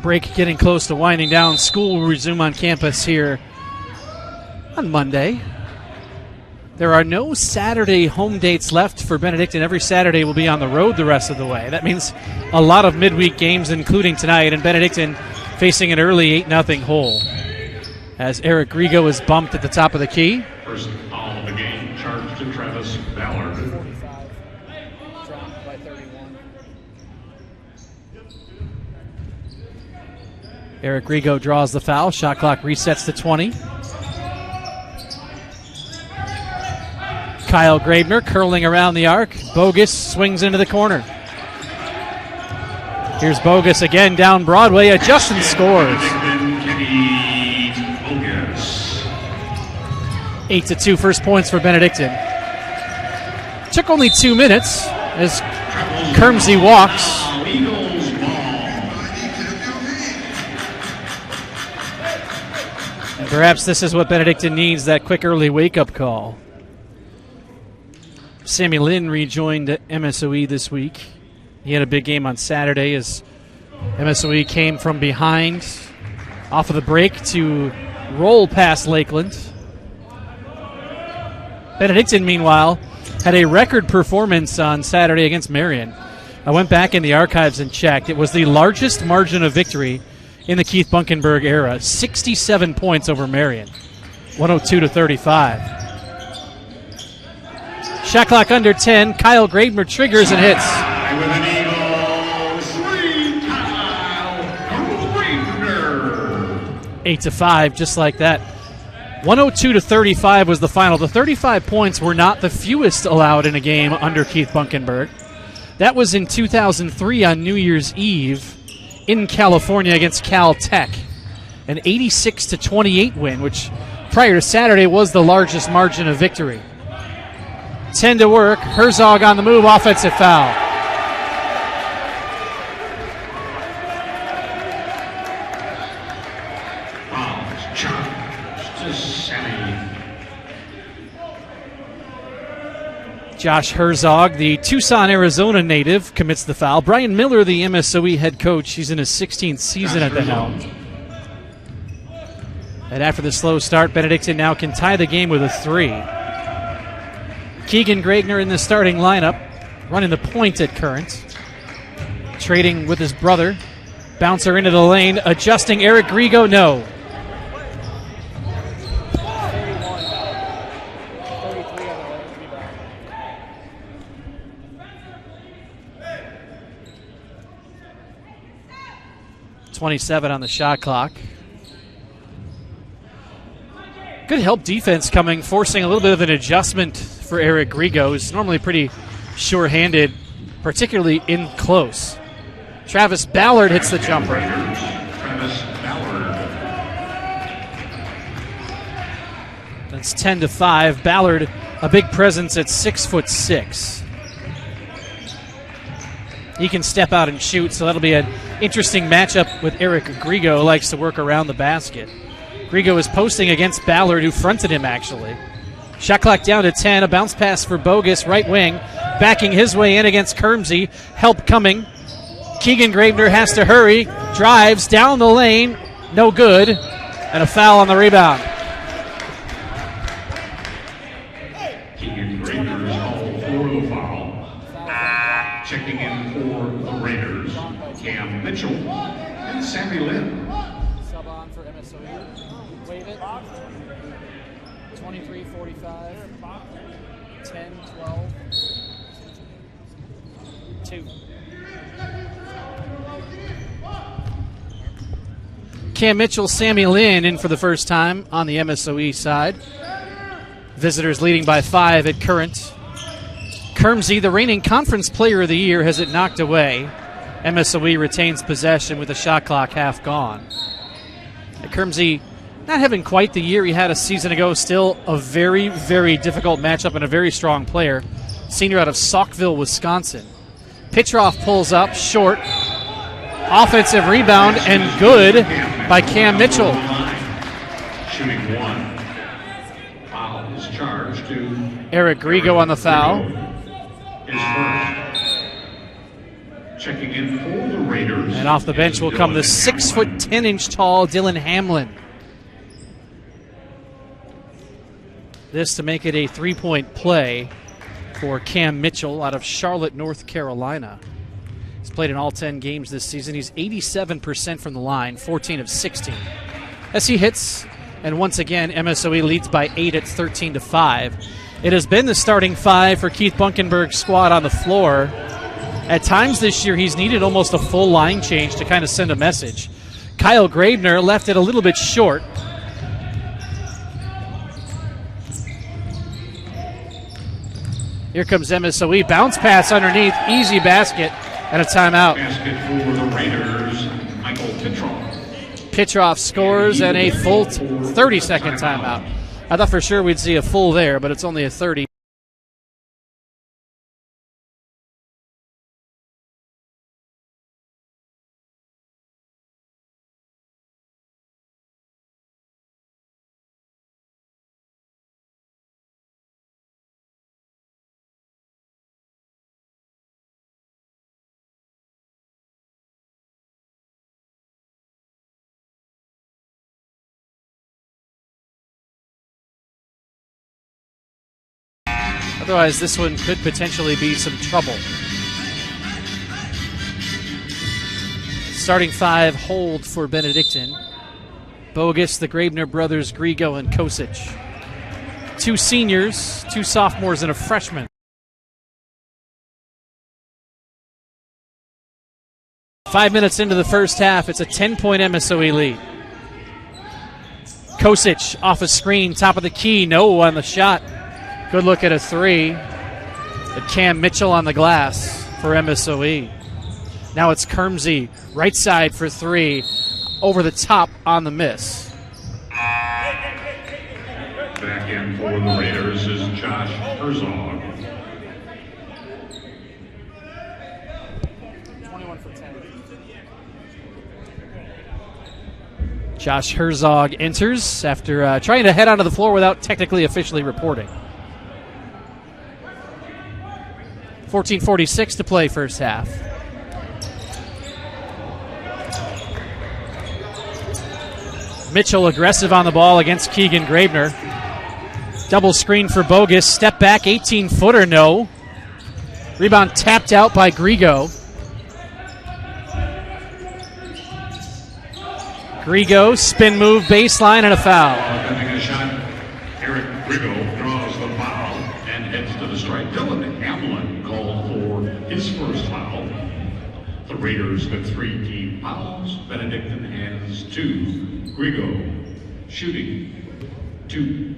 break getting close to winding down. School will resume on campus here on Monday. There are no Saturday home dates left for Benedictine. Every Saturday will be on the road the rest of the way. That means a lot of midweek games, including tonight, and Benedictine facing an early 8-0 hole as Eric Grigo is bumped at the top of the key. First foul of the game, charged to Travis Ballard. 45, dropped by 31. Eric Grigo draws the foul. Shot clock resets to 20. Kyle Grabner curling around the arc. Bogus swings into the corner. Here's Bogus again down Broadway. Adjusts and scores. 8-2 first points for Benedictine. Took only 2 minutes as Kermsey walks. And perhaps this is what Benedictine needs, that quick early wake-up call. Sammy Lynn rejoined MSOE this week. He had a big game on Saturday as MSOE came from behind off of the break to roll past Lakeland. Benedictine, meanwhile, had a record performance on Saturday against Marion. I went back in the archives and checked. It was the largest margin of victory in the Keith Bunkenberg era. 67 points over Marion. 102-35. Shot clock under 10. Kyle Grabner triggers and hits. With an eagle, sweet Kyle Grabner. 8-5, just like that. 102-35 was the final. The 35 points were not the fewest allowed in a game under Keith Bunkenberg. That was in 2003 on New Year's Eve in California against Cal Tech. An 86-28 win, which prior to Saturday was the largest margin of victory. 10 to work. Herzog on the move. Offensive foul. Josh Herzog, the Tucson, Arizona native, commits the foul. Brian Miller, the MSOE head coach, he's in his 16th season at the helm. And after the slow start, Benedictine now can tie the game with a 3. Keegan Grabner in the starting lineup, running the point at current. Trading with his brother. Bouncer into the lane, adjusting Eric Grigo, no. 27 on the shot clock. Good help defense coming, forcing a little bit of an adjustment for Eric Grigo, who's normally pretty sure-handed, particularly in close. Travis Ballard hits the jumper. Travis Ballard. That's 10-5. Ballard, a big presence at 6'6". He can step out and shoot, so that'll be an interesting matchup with Eric Grigo, who likes to work around the basket. Grigo is posting against Ballard, who fronted him, actually. Shot clock down to 10. A bounce pass for Bogus, right wing. Backing his way in against Kermsey. Help coming. Keegan Grabner has to hurry. Drives down the lane. No good. And a foul on the rebound. Keegan Grabner is called for the foul. Checking in for the Raiders, Cam Mitchell and Sammy Lynn. Sub on for MSOE. Wave it. 23-45. 10-12. 2. Cam Mitchell, Sammy Lynn in for the first time on the MSOE side. Visitors leading by 5 at current. Kermsey, the reigning conference player of the year, has it knocked away. MSOE retains possession with the shot clock half gone. Kermsey not having quite the year he had a season ago. Still a very, very difficult matchup and a very strong player. Senior out of Saukville, Wisconsin. Pitroff pulls up, short. Offensive rebound and good by Cam Mitchell. Shooting 1. Foul is charged to Eric Grigo on the foul. His first. Checking in for the Raiders. And off the bench will come the Dylan 6'10" tall Dylan Hamlin. This to make it a 3-point play for Cam Mitchell out of Charlotte, North Carolina. He's played in all 10 games this season. He's 87% from the line, 14 of 16. As he hits, and once again, MSOE leads by 8 at 13-5. It has been the starting 5 for Keith Bunkenberg's squad on the floor. At times this year, he's needed almost a full line change to kind of send a message. Kyle Graebner left it a little bit short. Here comes MSOE. Bounce pass underneath. Easy basket and a timeout. Basket for the Raiders, Michael Pitroff. Pitroff scores and a full 30-second timeout. I thought for sure we'd see a full there, but it's only a 30. Otherwise, this one could potentially be some trouble. Starting 5 hold for Benedictine. Bogus, the Graebner brothers, Grigo, and Kosic. 2 seniors, 2 sophomores, and a freshman. 5 minutes into the first half, it's a 10-point MSOE lead. Kosic off a screen, top of the key, no on the shot. Good look at a 3. But Cam Mitchell on the glass for MSOE. Now it's Kermsey, right side for 3. Over the top on the miss. Back in for the Raiders is Josh Herzog. 21 for 10. Josh Herzog enters after trying to head onto the floor without technically officially reporting. 14:46 to play first half. Mitchell aggressive on the ball against Keegan Graebner. Double screen for Bogus. Step back, 18-footer, no. Rebound tapped out by Grigo. Grigo, spin move, baseline, and a foul. Attempting a shot, Eric Grigo draws the foul and heads to the strike. Dylan Hamlin called for his first foul. The Raiders with 3 team fouls. Benedictine has 2. Grigo shooting 2.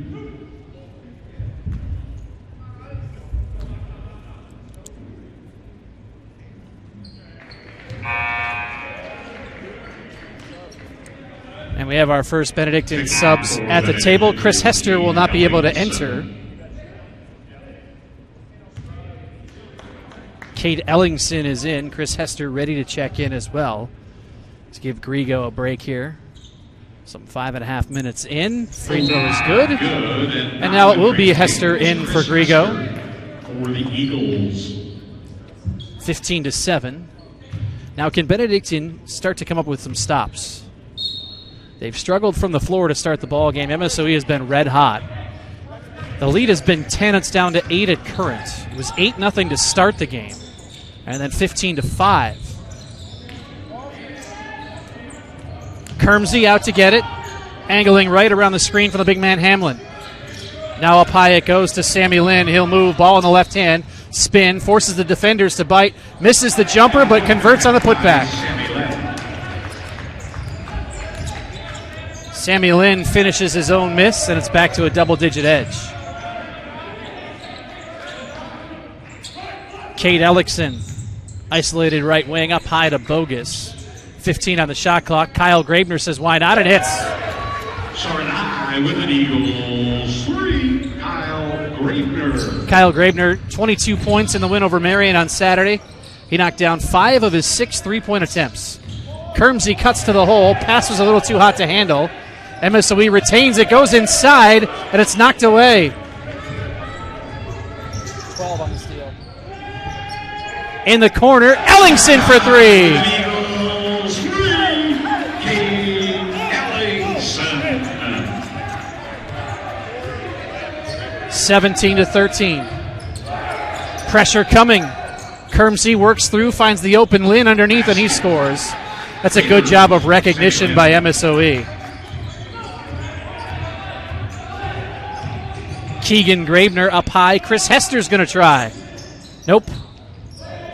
And we have our first Benedictine subs at the table. Chris Hester will not be able to enter. Cade Ellingson is in. Chris Hester ready to check in as well. Let's give Grigo a break here. Some 5.5 minutes in. Free throw is good. And now it will be Hester in for Grigo. For the Eagles. 15-7. Now can Benedictine start to come up with some stops? They've struggled from the floor to start the ball game. MSOE has been red hot. The lead has been 10. It's down to 8 at current. It was 8-0 to start the game, and then 15-5. Kermsey out to get it, angling right around the screen for the big man Hamlin. Now up high it goes to Sammy Lynn. He'll move, ball in the left hand, spin, forces the defenders to bite, misses the jumper, but converts on the putback. Sammy Lynn finishes his own miss, and it's back to a double-digit edge. Cade Ellingson, isolated right wing, up high to Bogus. 15 on the shot clock. Kyle Graebner says, why not? It hits. Sarnai with an Eagles 3. Kyle Graebner. Kyle Graebner, 22 points in the win over Marion on Saturday. He knocked down 5 of his 6 3-point attempts. Kermsey cuts to the hole. Pass was a little too hot to handle. MSOE retains it, goes inside, and it's knocked away. 12 on the steal. In the corner, Ellingson for three. Eagles 3, Cade Ellingson. 17-13. Pressure coming. Kermsey works through, finds the open Lynn underneath, and he scores. That's a good job of recognition by MSOE. Keegan Graebner up high. Chris Hester's going to try. Nope.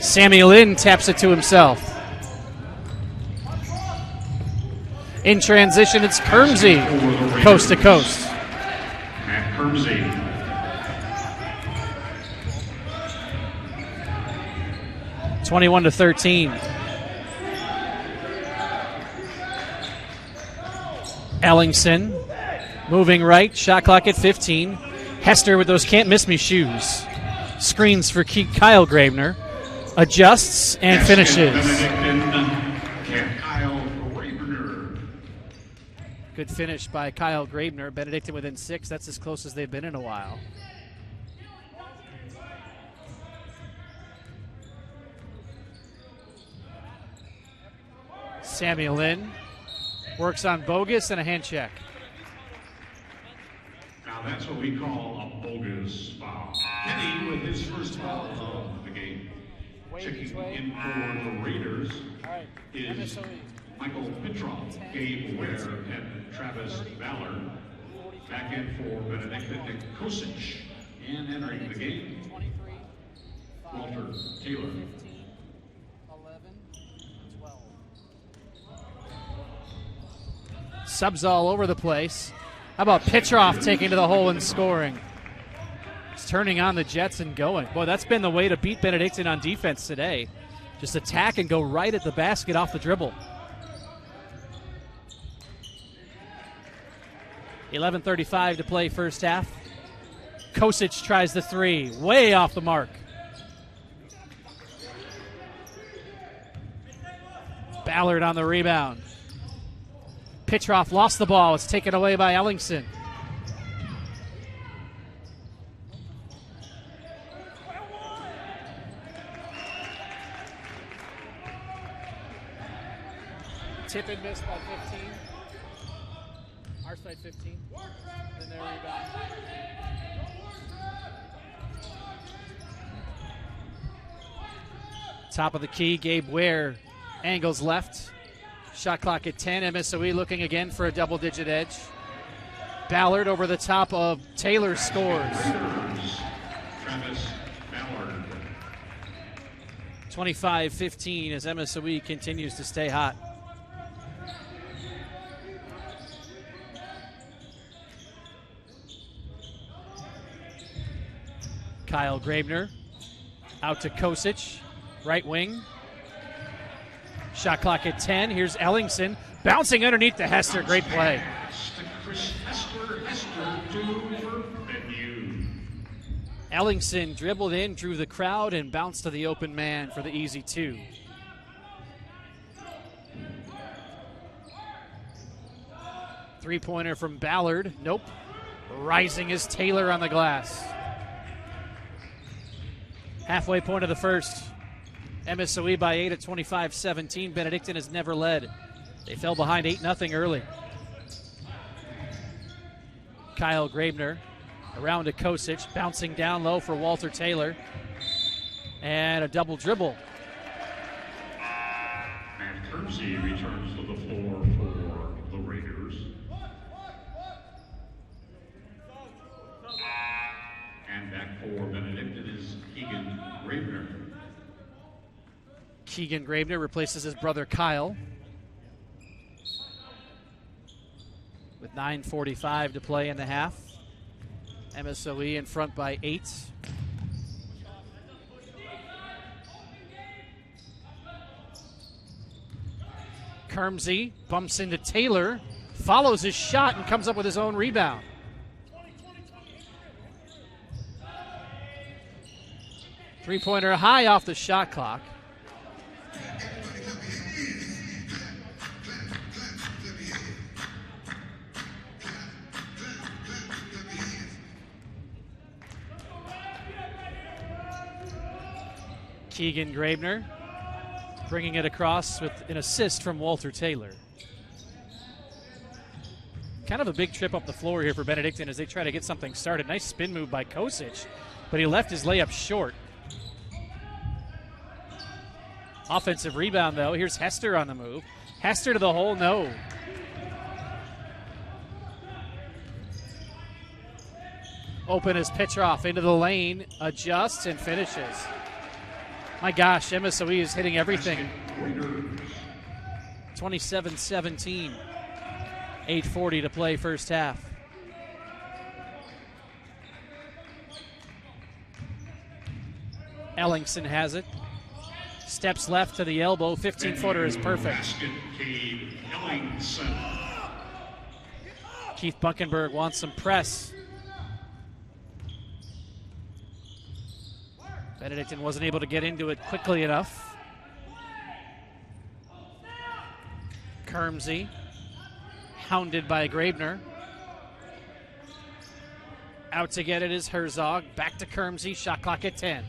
Sammy Lynn taps it to himself. In transition, it's Kermsey, coast to coast. Matt Kermsey. 21-13. Ellingson moving right, shot clock at 15. Hester with those can't miss me shoes. Screens for Kyle Graebner. Adjusts and finishes. Kyle Graebner. Good finish by Kyle Graebner. Benedictine within 6. That's as close as they've been in a while. Samuel Lynn works on bogus and a hand check. Now that's what we call a bogus foul. Kenny with his first foul of the game. Checking in for the Raiders is Michael Petrov, Gabe Ware, and Travis Ballard. Back in for Benedictine and Kosic. And entering the game, Walter Taylor. Subs all over the place. How about Petrov taking to the hole and scoring? He's turning on the Jets and going. Boy, that's been the way to beat Benedictine on defense today. Just attack and go right at the basket off the dribble. 11:35 to play first half. Kosic tries the three, way off the mark. Ballard on the rebound. Petrov lost the ball. It's taken away by Ellingson. Tip and miss by 15. Our side 15. Then their rebound. Top of the key, Gabe Ware angles left. Shot clock at 10. MSOE looking again for a double-digit edge. Ballard over the top of Taylor scores. Travis Ballard. 25-15 as MSOE continues to stay hot. Kyle Graebner out to Kosic, right wing. Shot clock at 10. Here's Ellingson bouncing underneath to Hester. Great play. Ellingson dribbled in, drew the crowd, and bounced to the open man for the easy two. Three-pointer from Ballard. Nope. Rising is Taylor on the glass. Halfway point of the first. MSOE by 8 at 25-17. Benedictine has never led. They fell behind 8-0 early. Kyle Graebner around to Kosic, bouncing down low for Walter Taylor. And a double dribble. And Kermsey returns to the floor for the Raiders. And back for Benedictine is Keegan Graebner. Keegan Graebner replaces his brother Kyle. With 9:45 to play in the half. MSOE in front by 8. Kermsey bumps into Taylor, follows his shot, and comes up with his own rebound. Three-pointer high off the shot clock. Keegan Grabner bringing it across with an assist from Walter Taylor. Kind of a big trip up the floor here for Benedictine as they try to get something started. Nice spin move by Kosic, but he left his layup short. Offensive rebound, though. Here's Hester on the move. Hester to the hole, no. Open is Petrov into the lane, adjusts and finishes. My gosh, MSOE is hitting everything. 27-17. 8:40 to play first half. Ellingson has it. Steps left to the elbow. 15-footer is perfect. Keith Buckenberg wants some press. Benedictine wasn't able to get into it quickly enough. Kermsey, hounded by Grabner. Out to get it is Herzog. Back to Kermsey. Shot clock at 10.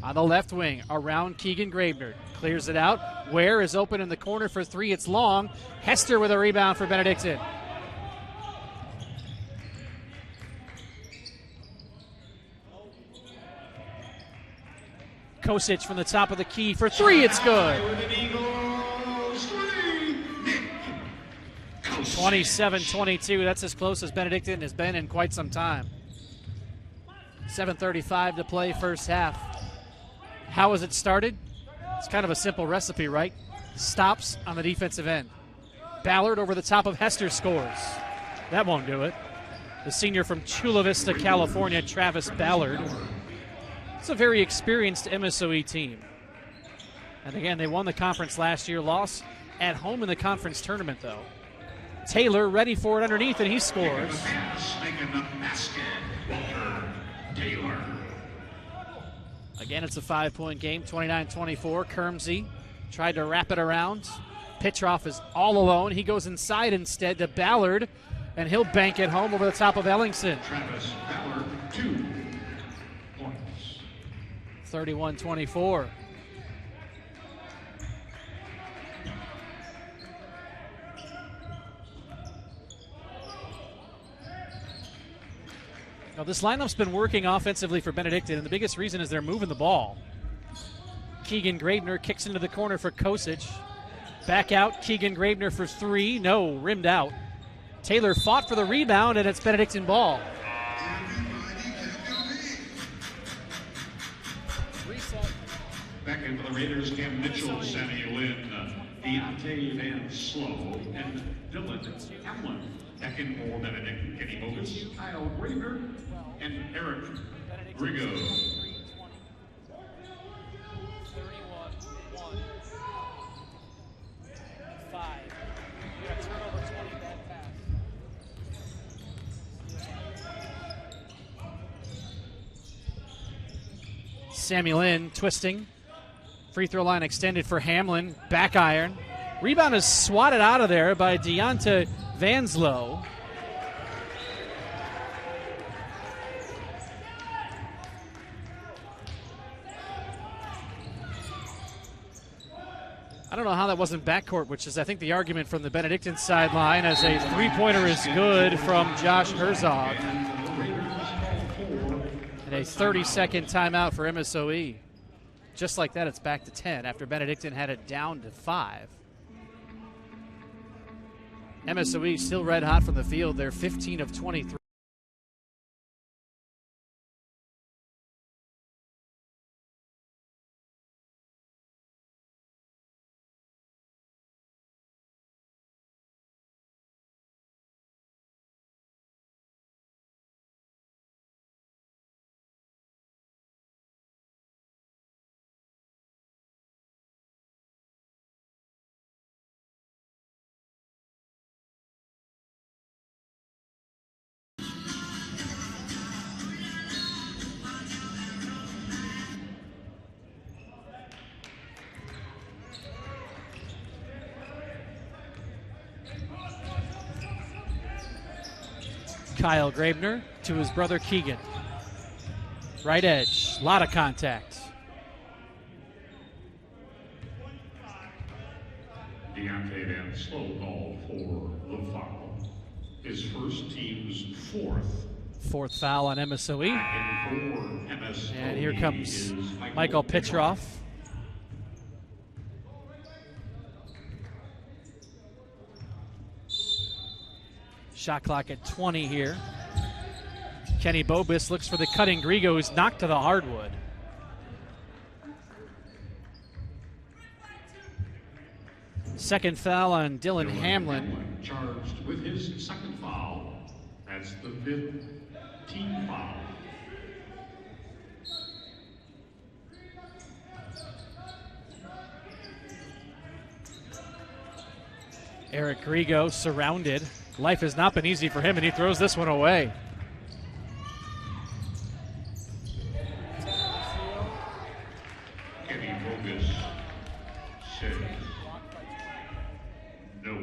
On the left wing, around Keegan Grabner. Clears it out. Ware is open in the corner for three. It's long. Hester with a rebound for Benedictine. Kosic from the top of the key for three. It's good. 27-22. That's as close as Benedictine has been in quite some time. 7:35 to play first half. How has it started? It's kind of a simple recipe, right? Stops on the defensive end. Ballard over the top of Hester scores. That won't do it. The senior from Chula Vista, California, Travis Ballard. It's a very experienced MSOE team. And again, they won the conference last year, lost at home in the conference tournament, though. Taylor ready for it underneath, and he scores. Again, it's a 5-point game, 29-24. Kermsey tried to wrap it around. Petrov is all alone. He goes inside instead to Ballard, and he'll bank it home over the top of Ellingson. Travis Ballard, 2 points. 31-24. Now, this lineup's been working offensively for Benedictine, and the biggest reason is they're moving the ball. Keegan Grabner kicks into the corner for Kosic. Back out, Keegan Grabner for three. No, rimmed out. Taylor fought for the rebound, and it's Benedictine ball. Back into the Raiders, Cam Mitchell, Sammy Lynn, Deontay Van Slow, and Dylan Hamlin. Back in for Benedict, Kenny Bogus, Kyle Grabner, and Eric Grigo. 31-1. Five. You got turnover 20, bad pass. Sammy Lynn twisting. Free throw line extended for Hamlin. Back iron. Rebound is swatted out of there by Deonta Vanslow. I don't know how that wasn't backcourt, which is, I think, the argument from the Benedictine sideline, as a three-pointer is good from Josh Herzog. And a 30-second timeout for MSOE. Just like that, it's back to 10 after Benedictine had it down to 5. MSOE still red hot from the field. They're 15 of 23. Kyle Grabner to his brother Keegan. Right edge, a lot of contact. Deontay Van Slow called for the foul. His first team's fourth. Foul on MSOE. And here comes Michael Petrov. Shot clock at 20 here. Kenny Bobis looks for the cutting Grigo, who's knocked to the hardwood. Second foul on Dylan Hamlin. Charged with his second foul. That's the 5th team foul. Eric Grigo surrounded. Life has not been easy for him, and he throws this one away. Kenny Bogus says no.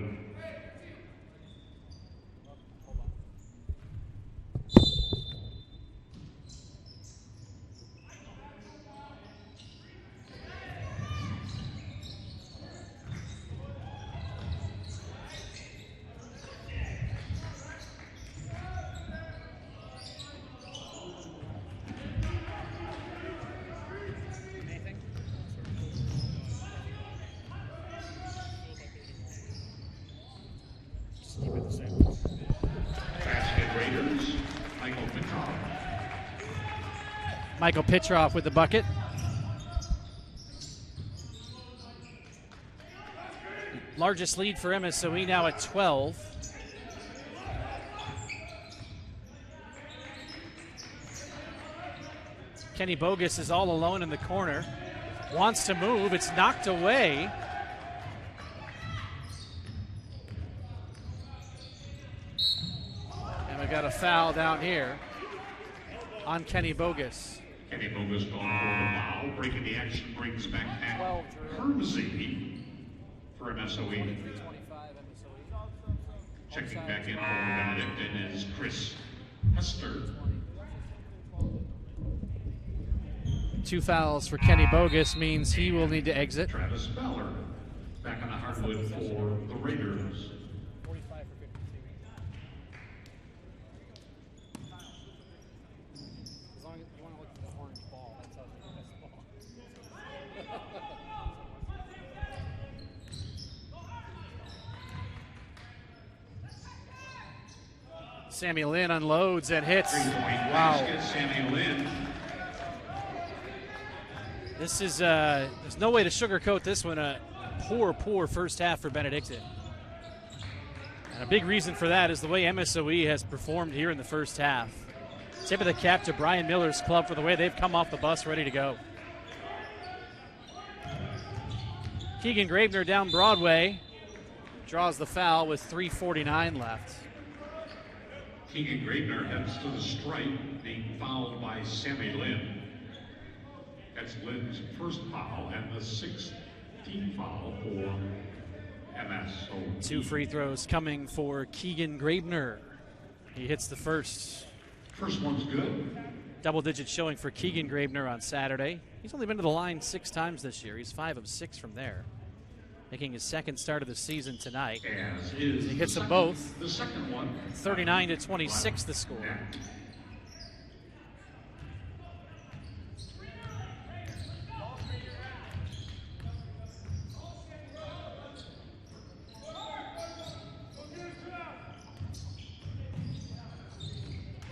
Michael Petrov with the bucket. Largest lead for MSOE now at 12. Kenny Bogus is all alone in the corner. Wants to move. It's knocked away. And we got a foul down here on Kenny Bogus. Kenny Bogus going for the foul. Breaking the action brings back Matt Hermsey for MSOE. Checking back in for Benedictine is Chris Hester. 2 fouls for Kenny Bogus means he will need to exit. Travis Ballard back on the hardwood for the Raiders. Sammy Lynn unloads and hits. Wow. Sammy Lynn. This is, there's no way to sugarcoat this one. A poor first half for Benedictine. And a big reason for that is the way MSOE has performed here in the first half. Tip of the cap to Brian Miller's club for the way they've come off the bus ready to go. Keegan Gravener down Broadway. Draws the foul with 3:49 left. Keegan Gravener heads to the stripe, being fouled by Sammy Lynn. That's Lynn's first foul and the 6th team foul for MSOE. 2 free throws coming for Keegan Gravener. He hits the first. First one's good. Double-digit showing for Keegan Gravener on Saturday. He's only been to the line 6 times this year. He's 5 of 6 from there. Making his second start of the season tonight. He hits them both. The second one. 39-26 the score.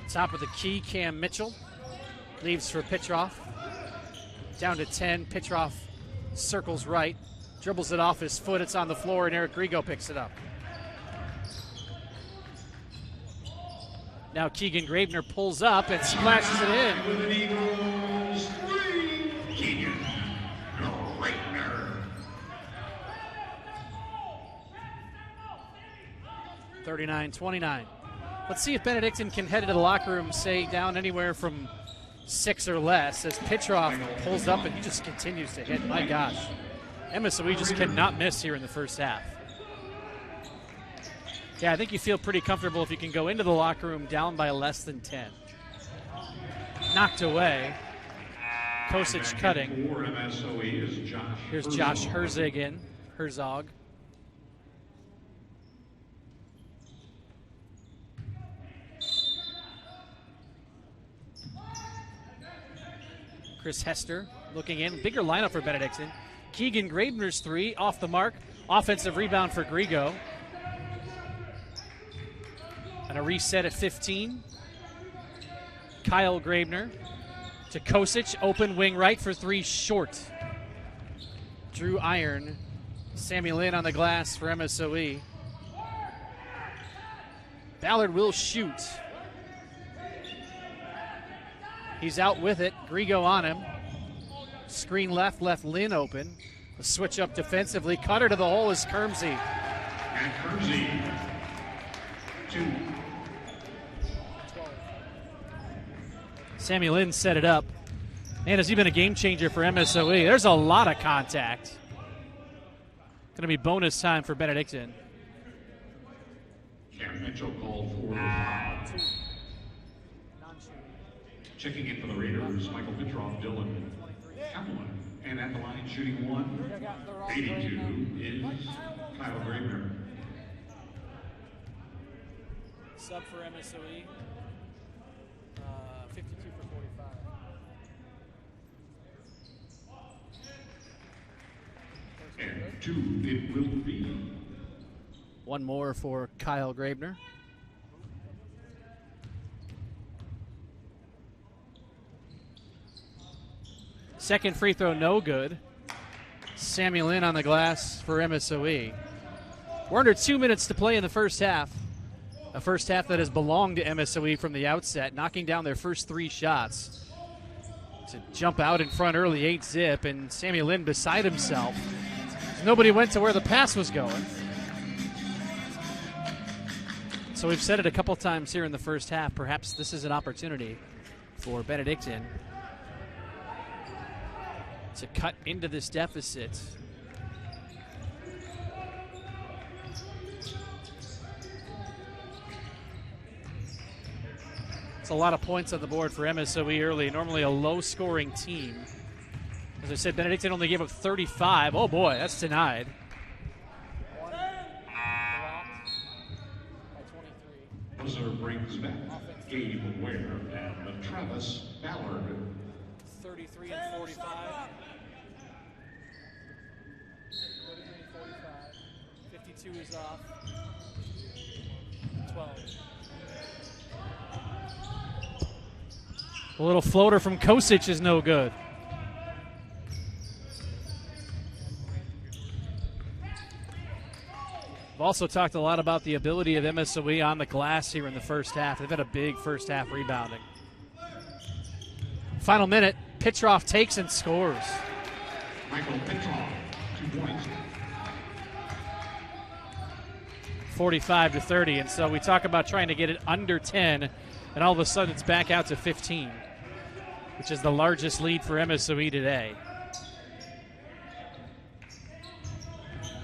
Top of the key, Cam Mitchell leaves for Petrov. Down to 10, Petrov circles right, dribbles it off his foot, it's on the floor, and Eric Grigo picks it up. Now Keegan Gravener pulls up and splashes it in. With an Eagles 3, Keegan Gravener. 39-29. Let's see if Benedictine can head into the locker room, say, down anywhere from 6 or less, as Petrov pulls up and he just continues to hit. My gosh. MSOE just cannot miss here in the first half. Yeah, I think you feel pretty comfortable if you can go into the locker room down by less than 10. Knocked away. Kosic cutting. For MSOE is Josh Here's Josh Herzog in. Herzog. Chris Hester looking in. Bigger lineup for Benedictine. Keegan Graebner's three off the mark. Offensive rebound for Grigo. And a reset at 15. Kyle Graebner to Kosic. Open wing right for three, short. Drew Iron. Sammy Lynn on the glass for MSOE. Ballard will shoot. He's out with it. Grigo on him. Screen left Lynn open. A switch up defensively. Cutter to the hole is Kermsey. And Kermsey, 2. Sammy Lynn set it up. Man, has he been a game changer for MSOE? There's a lot of contact. Going to be bonus time for Benedictine. Cam Mitchell called for the foul. Checking in for the Raiders, Michael Petrov, Dylan Hamlin. And at the line shooting 182 is Kyle Graebner. Sub for MSOE. 52 for 45. And 2 it will be. One more for Kyle Graebner. Second free throw, no good. Sammy Lynn on the glass for MSOE. We're under 2 minutes to play in the first half. A first half that has belonged to MSOE from the outset, knocking down their first 3 shots to jump out in front early, 8-zip, and Sammy Lynn beside himself. Nobody went to where the pass was going. So we've said it a couple times here in the first half. Perhaps this is an opportunity for Benedictine to cut into this deficit. It's a lot of points on the board for MSOE early. Normally a low-scoring team. As I said, Benedictine only gave up 35. Oh boy, that's denied. Buzzer brings back Gabe Ware and Travis Ballard. 33 and 45. 33 and 45. 52 is off. 12. A little floater from Kosic is no good. We've also talked a lot about the ability of MSOE on the glass here in the first half. They've had a big first half rebounding. Final minute, Petrov takes and scores. Michael Petrov, 2 points. 45-30, and so we talk about trying to get it under 10, and all of a sudden it's back out to 15, which is the largest lead for MSOE today.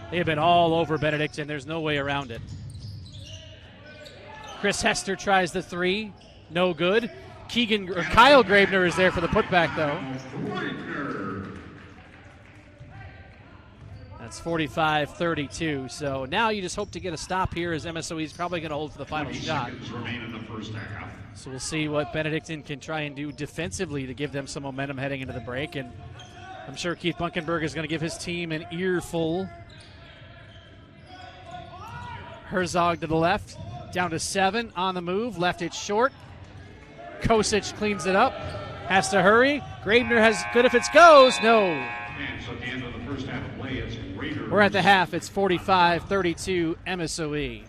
They have been all over Benedictine. There's no way around it. Chris Hester tries the three. No good. Kyle Graebner is there for the putback, though. That's 45-32. So now you just hope to get a stop here, as MSOE is probably going to hold for the final shot. Remain in the first half. So we'll see what Benedictine can try and do defensively to give them some momentum heading into the break. And I'm sure Keith Bunkenberg is going to give his team an earful. Herzog to the left, down to 7, on the move, left it short. Kosic cleans it up, has to hurry. Graebner has good if it goes, no. And so at the end of the first half of play, it's Raiders. We're at the half, it's 45-32 MSOE.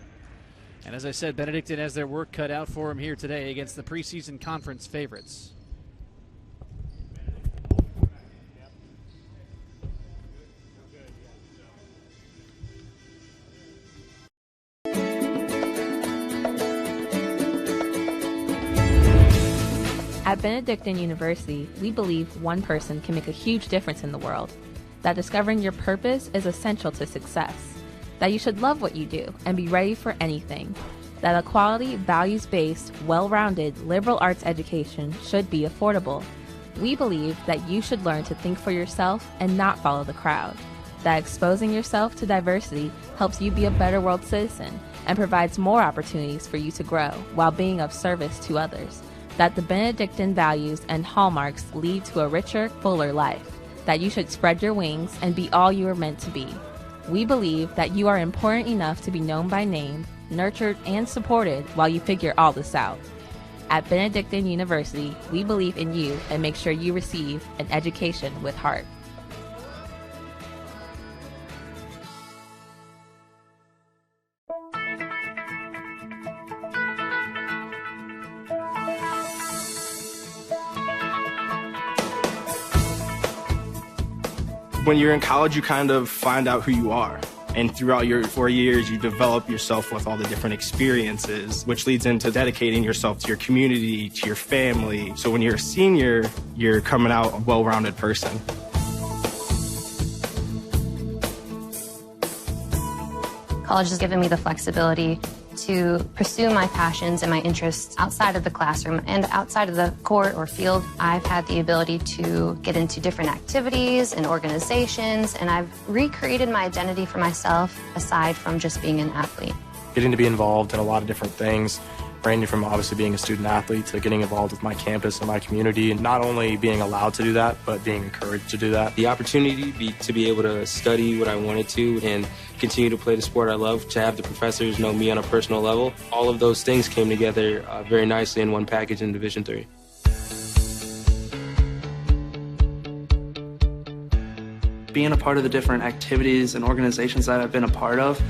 And as I said, Benedictine has their work cut out for them here today against the preseason conference favorites. At Benedictine University, we believe one person can make a huge difference in the world, that discovering your purpose is essential to success, that you should love what you do and be ready for anything, that a quality, values-based, well-rounded liberal arts education should be affordable. We believe that you should learn to think for yourself and not follow the crowd, that exposing yourself to diversity helps you be a better world citizen and provides more opportunities for you to grow while being of service to others. that the Benedictine values and hallmarks lead to a richer, fuller life, that you should spread your wings and be all you are meant to be. We believe that you are important enough to be known by name, nurtured, and supported while you figure all this out. At Benedictine University, we believe in you and make sure you receive an education with heart. When you're in college, you kind of find out who you are. And throughout your 4 years, you develop yourself with all the different experiences, which leads into dedicating yourself to your community, to your family. So when you're a senior, you're coming out a well-rounded person. College has given me the flexibility to pursue my passions and my interests outside of the classroom and outside of the court or field. I've had the ability to get into different activities and organizations, and I've recreated my identity for myself aside from just being an athlete. Getting to be involved in a lot of different things, ranging from obviously being a student athlete to getting involved with my campus and my community, and not only being allowed to do that, but being encouraged to do that. The opportunity to be able to study what I wanted to and continue to play the sport I love, to have the professors know me on a personal level, all of those things came together very nicely in one package in Division III. Being a part of the different activities and organizations that I've been a part of,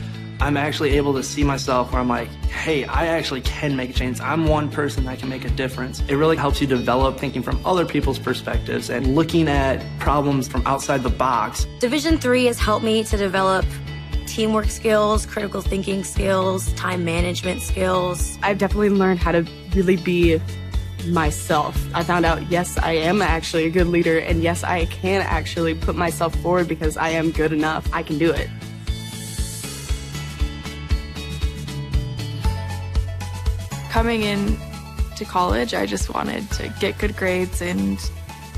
I'm actually able to see myself where I'm like, hey, I actually can make a change. I'm one person that can make a difference. It really helps you develop thinking from other people's perspectives and looking at problems from outside the box. Division III has helped me to develop teamwork skills, critical thinking skills, time management skills. I've definitely learned how to really be myself. I found out, yes, I am actually a good leader, and yes, I can actually put myself forward because I am good enough. I can do it. Coming in to college, I just wanted to get good grades and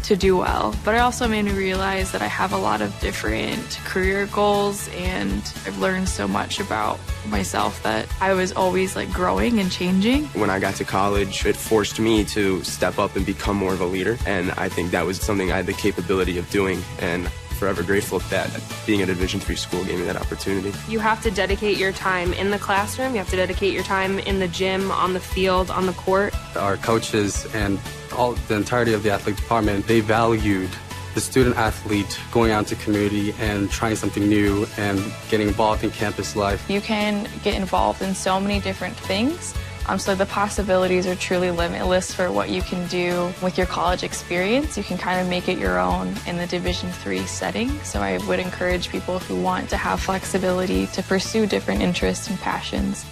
to do well. But it also made me realize that I have a lot of different career goals, and I've learned so much about myself that I was always like growing and changing. When I got to college, it forced me to step up and become more of a leader, and I think that was something I had the capability of doing, and forever grateful that being at a Division III school gave me that opportunity. You have to dedicate your time in the classroom, you have to dedicate your time in the gym, on the field, on the court. Our coaches and the entirety of the athletic department, they valued the student athlete going out to community and trying something new and getting involved in campus life. You can get involved in so many different things. So the possibilities are truly limitless for what you can do with your college experience. You can kind of make it your own in the Division III setting. So I would encourage people who want to have flexibility to pursue different interests and passions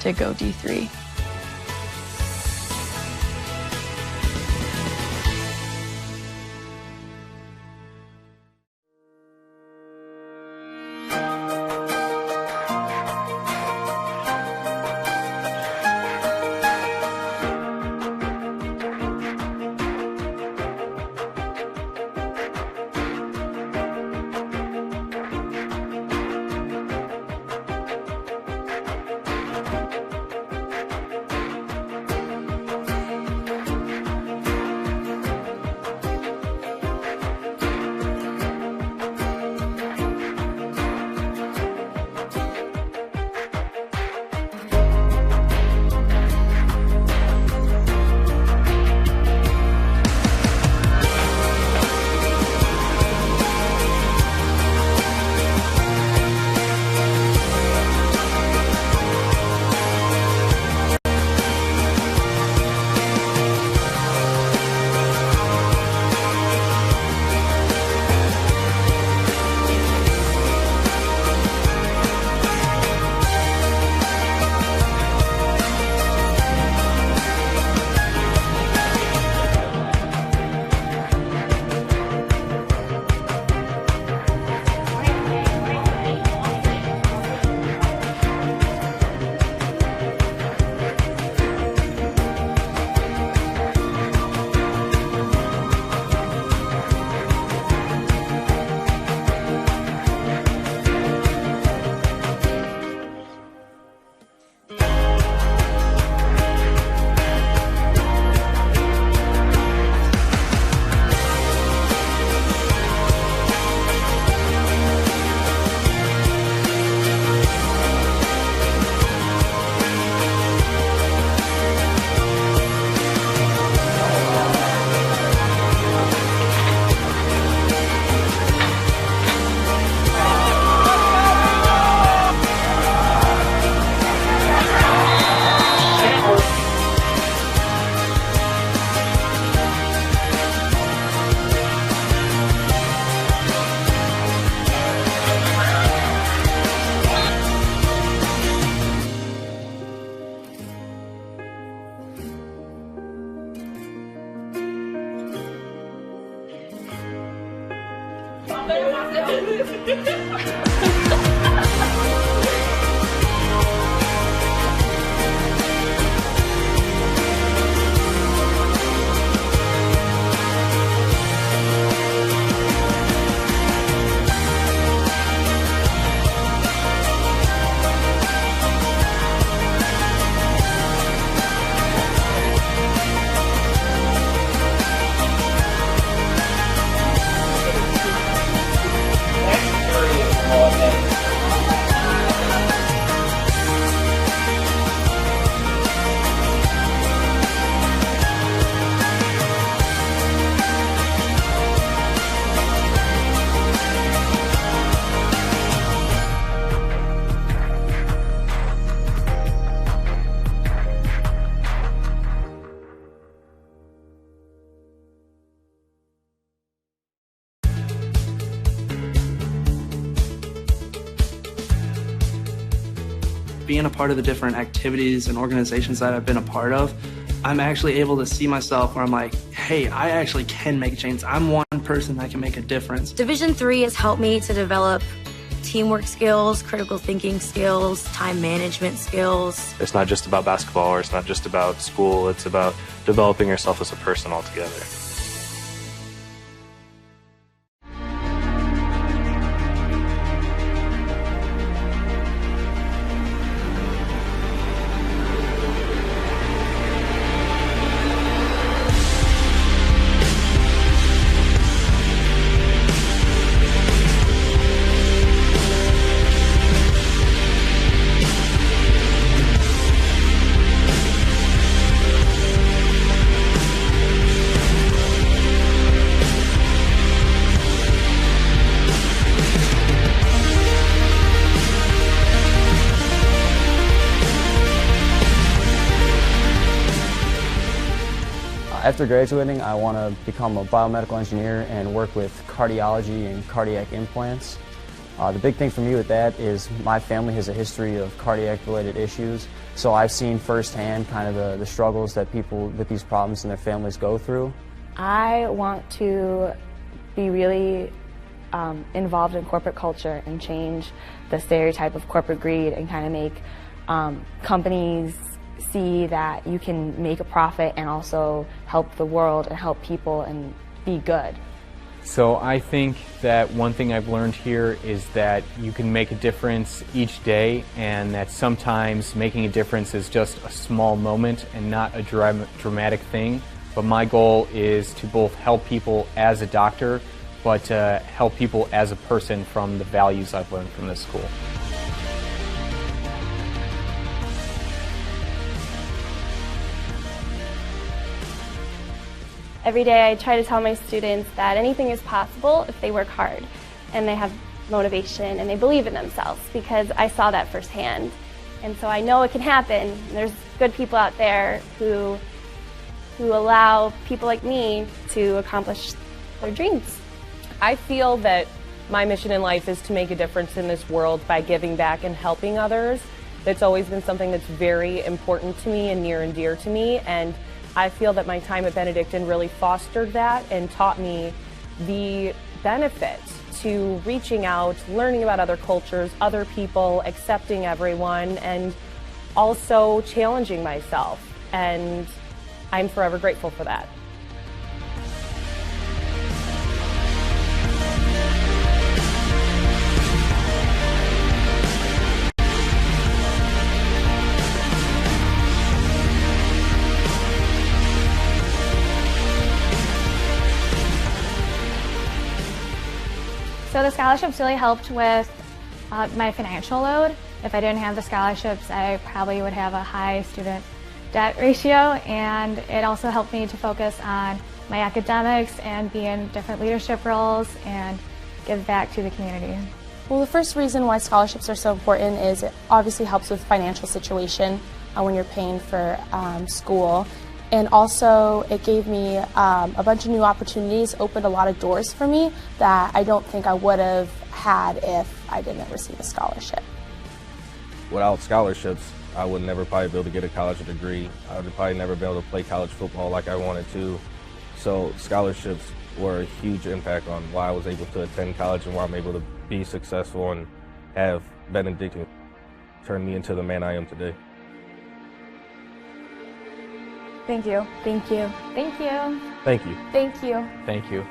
to go D3. Being a part of the different activities and organizations that I've been a part of, I'm actually able to see myself where I'm like, hey, I actually can make a change. I'm one person that can make a difference. Division III has helped me to develop teamwork skills, critical thinking skills, time management skills. It's not just about basketball, or it's not just about school. It's about developing yourself as a person altogether. After graduating, I want to become a biomedical engineer and work with cardiology and cardiac implants. The big thing for me with that is my family has a history of cardiac-related issues, so I've seen firsthand kind of the struggles that people with these problems and their families go through. I want to be really involved in corporate culture and change the stereotype of corporate greed and kind of make companies see that you can make a profit and also help the world and help people and be good. So I think that one thing I've learned here is that you can make a difference each day, and that sometimes making a difference is just a small moment and not a dramatic thing. But my goal is to both help people as a doctor, but to help people as a person from the values I've learned from this school. Every day I try to tell my students that anything is possible if they work hard and they have motivation and they believe in themselves, because I saw that firsthand. And so I know it can happen. There's good people out there who allow people like me to accomplish their dreams. I feel that my mission in life is to make a difference in this world by giving back and helping others. That's always been something that's very important to me and near and dear to me. And I feel that my time at Benedictine really fostered that and taught me the benefit to reaching out, learning about other cultures, other people, accepting everyone, and also challenging myself. And I'm forever grateful for that. So the scholarships really helped with my financial load. If I didn't have the scholarships, I probably would have a high student debt ratio, and it also helped me to focus on my academics and be in different leadership roles and give back to the community. Well, the first reason why scholarships are so important is it obviously helps with financial situation when you're paying for school. And also, it gave me a bunch of new opportunities, opened a lot of doors for me that I don't think I would have had if I didn't receive a scholarship. Without scholarships, I would never probably be able to get a college degree. I would probably never be able to play college football like I wanted to. So scholarships were a huge impact on why I was able to attend college and why I'm able to be successful and have Benedictine turn me into the man I am today. Thank you. Thank you. Thank you. Thank you. Thank you. Thank you.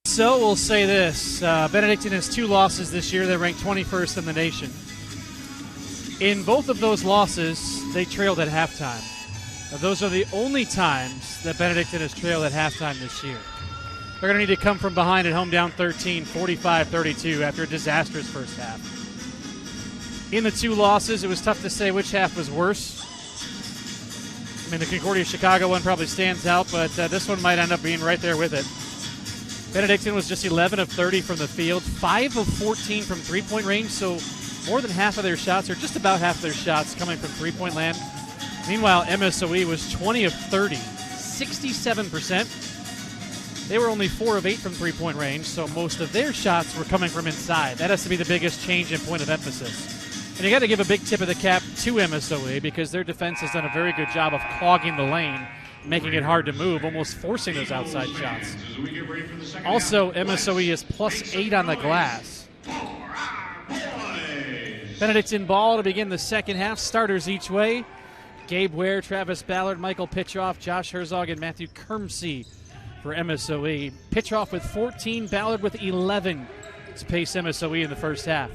So we'll say this. Benedictine has 2 losses this year. They're ranked 21st in the nation. In both of those losses, they trailed at halftime. Now, those are the only times that Benedictine has trailed at halftime this year. They're going to need to come from behind at home down 13, 45-32 after a disastrous first half. In the 2 losses, it was tough to say which half was worse. I mean, the Concordia Chicago one probably stands out, but this one might end up being right there with it. Benedictine was just 11 of 30 from the field, 5 of 14 from three-point range, so more than half of their shots, or just about half of their shots, coming from three-point land. Meanwhile, MSOE was 20 of 30, 67%. They were only 4 of 8 from three-point range, so most of their shots were coming from inside. That has to be the biggest change in point of emphasis. And you got to give a big tip of the cap to MSOE because their defense has done a very good job of clogging the lane, making it hard to move, almost forcing those outside shots. Also, MSOE is +8 on the glass. Benedictine ball to begin the second half. Starters each way. Gabe Ware, Travis Ballard, Michael Pitroff, Josh Herzog, and Matthew Kermsey for MSOE. Pitroff with 14, Ballard with 11 to pace MSOE in the first half.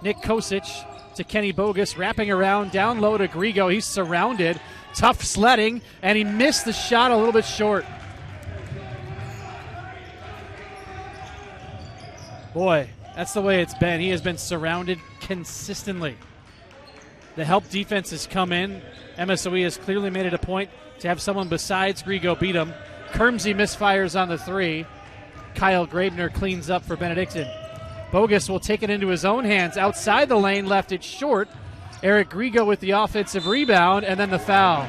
Nick Kosic to Kenny Bogus, wrapping around, down low to Grigo. He's surrounded. Tough sledding, and he missed the shot a little bit short. Boy, that's the way it's been. He has been surrounded consistently. The help defense has come in. MSOE has clearly made it a point to have someone besides Grigo beat him. Kermsey misfires on the 3. Kyle Grabner cleans up for Benedictine. Bogus will take it into his own hands. Outside the lane, left it short. Eric Grigo with the offensive rebound, and then the foul.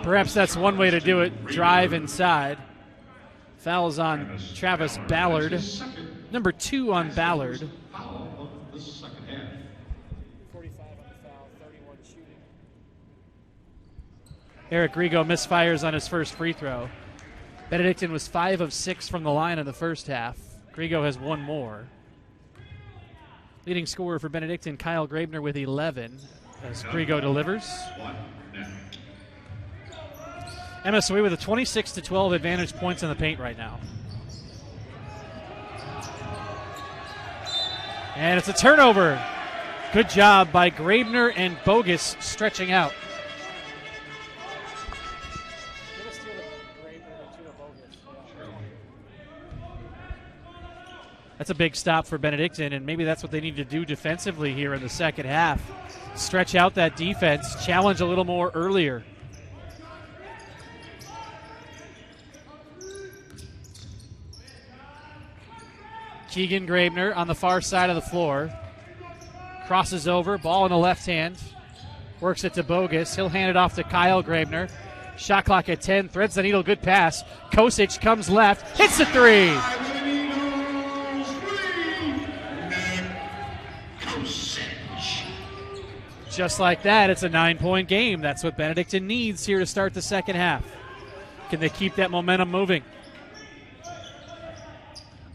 Perhaps that's one way to do it, drive inside. Fouls on Travis Ballard. number 2 on Ballard. Foul of the second half. 45 on the foul, 31 shooting. Eric Grigo misfires on his first free throw. Benedictine was 5 of 6 from the line in the first half. Grigo has 1 more. Leading scorer for Benedictine, Kyle Grabner with 11 as Grigo delivers. MSOE with a 26-12 advantage points in the paint right now. And it's a turnover. Good job by Grabner and Bogus stretching out. That's a big stop for Benedictine, and maybe that's what they need to do defensively here in the second half. Stretch out that defense, challenge a little more earlier. Keegan Grabner on the far side of the floor. Crosses over, ball in the left hand. Works it to Bogus. He'll hand it off to Kyle Grabner. Shot clock at 10, threads the needle, good pass. Kosic comes left, hits the 3. Just like that, it's a 9-point game. That's what Benedictine needs here to start the second half. Can they keep that momentum moving?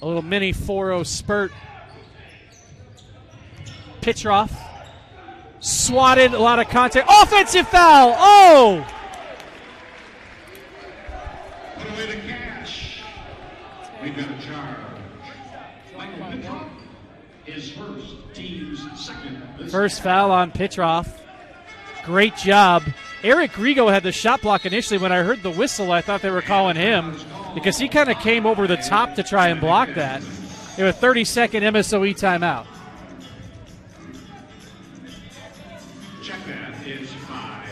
A little mini 4-0 spurt. Pitroff swatted, a lot of contact. Offensive foul! Oh! Put away the cash. We've got a charge. Michael Pitroff is first, team's second. First foul on Pitroff. Great job. Eric Grigo had the shot block initially. When I heard the whistle, I thought they were calling him because he kind of came over the top to try and block that. They have a 30-second MSOE timeout. Check that is 5.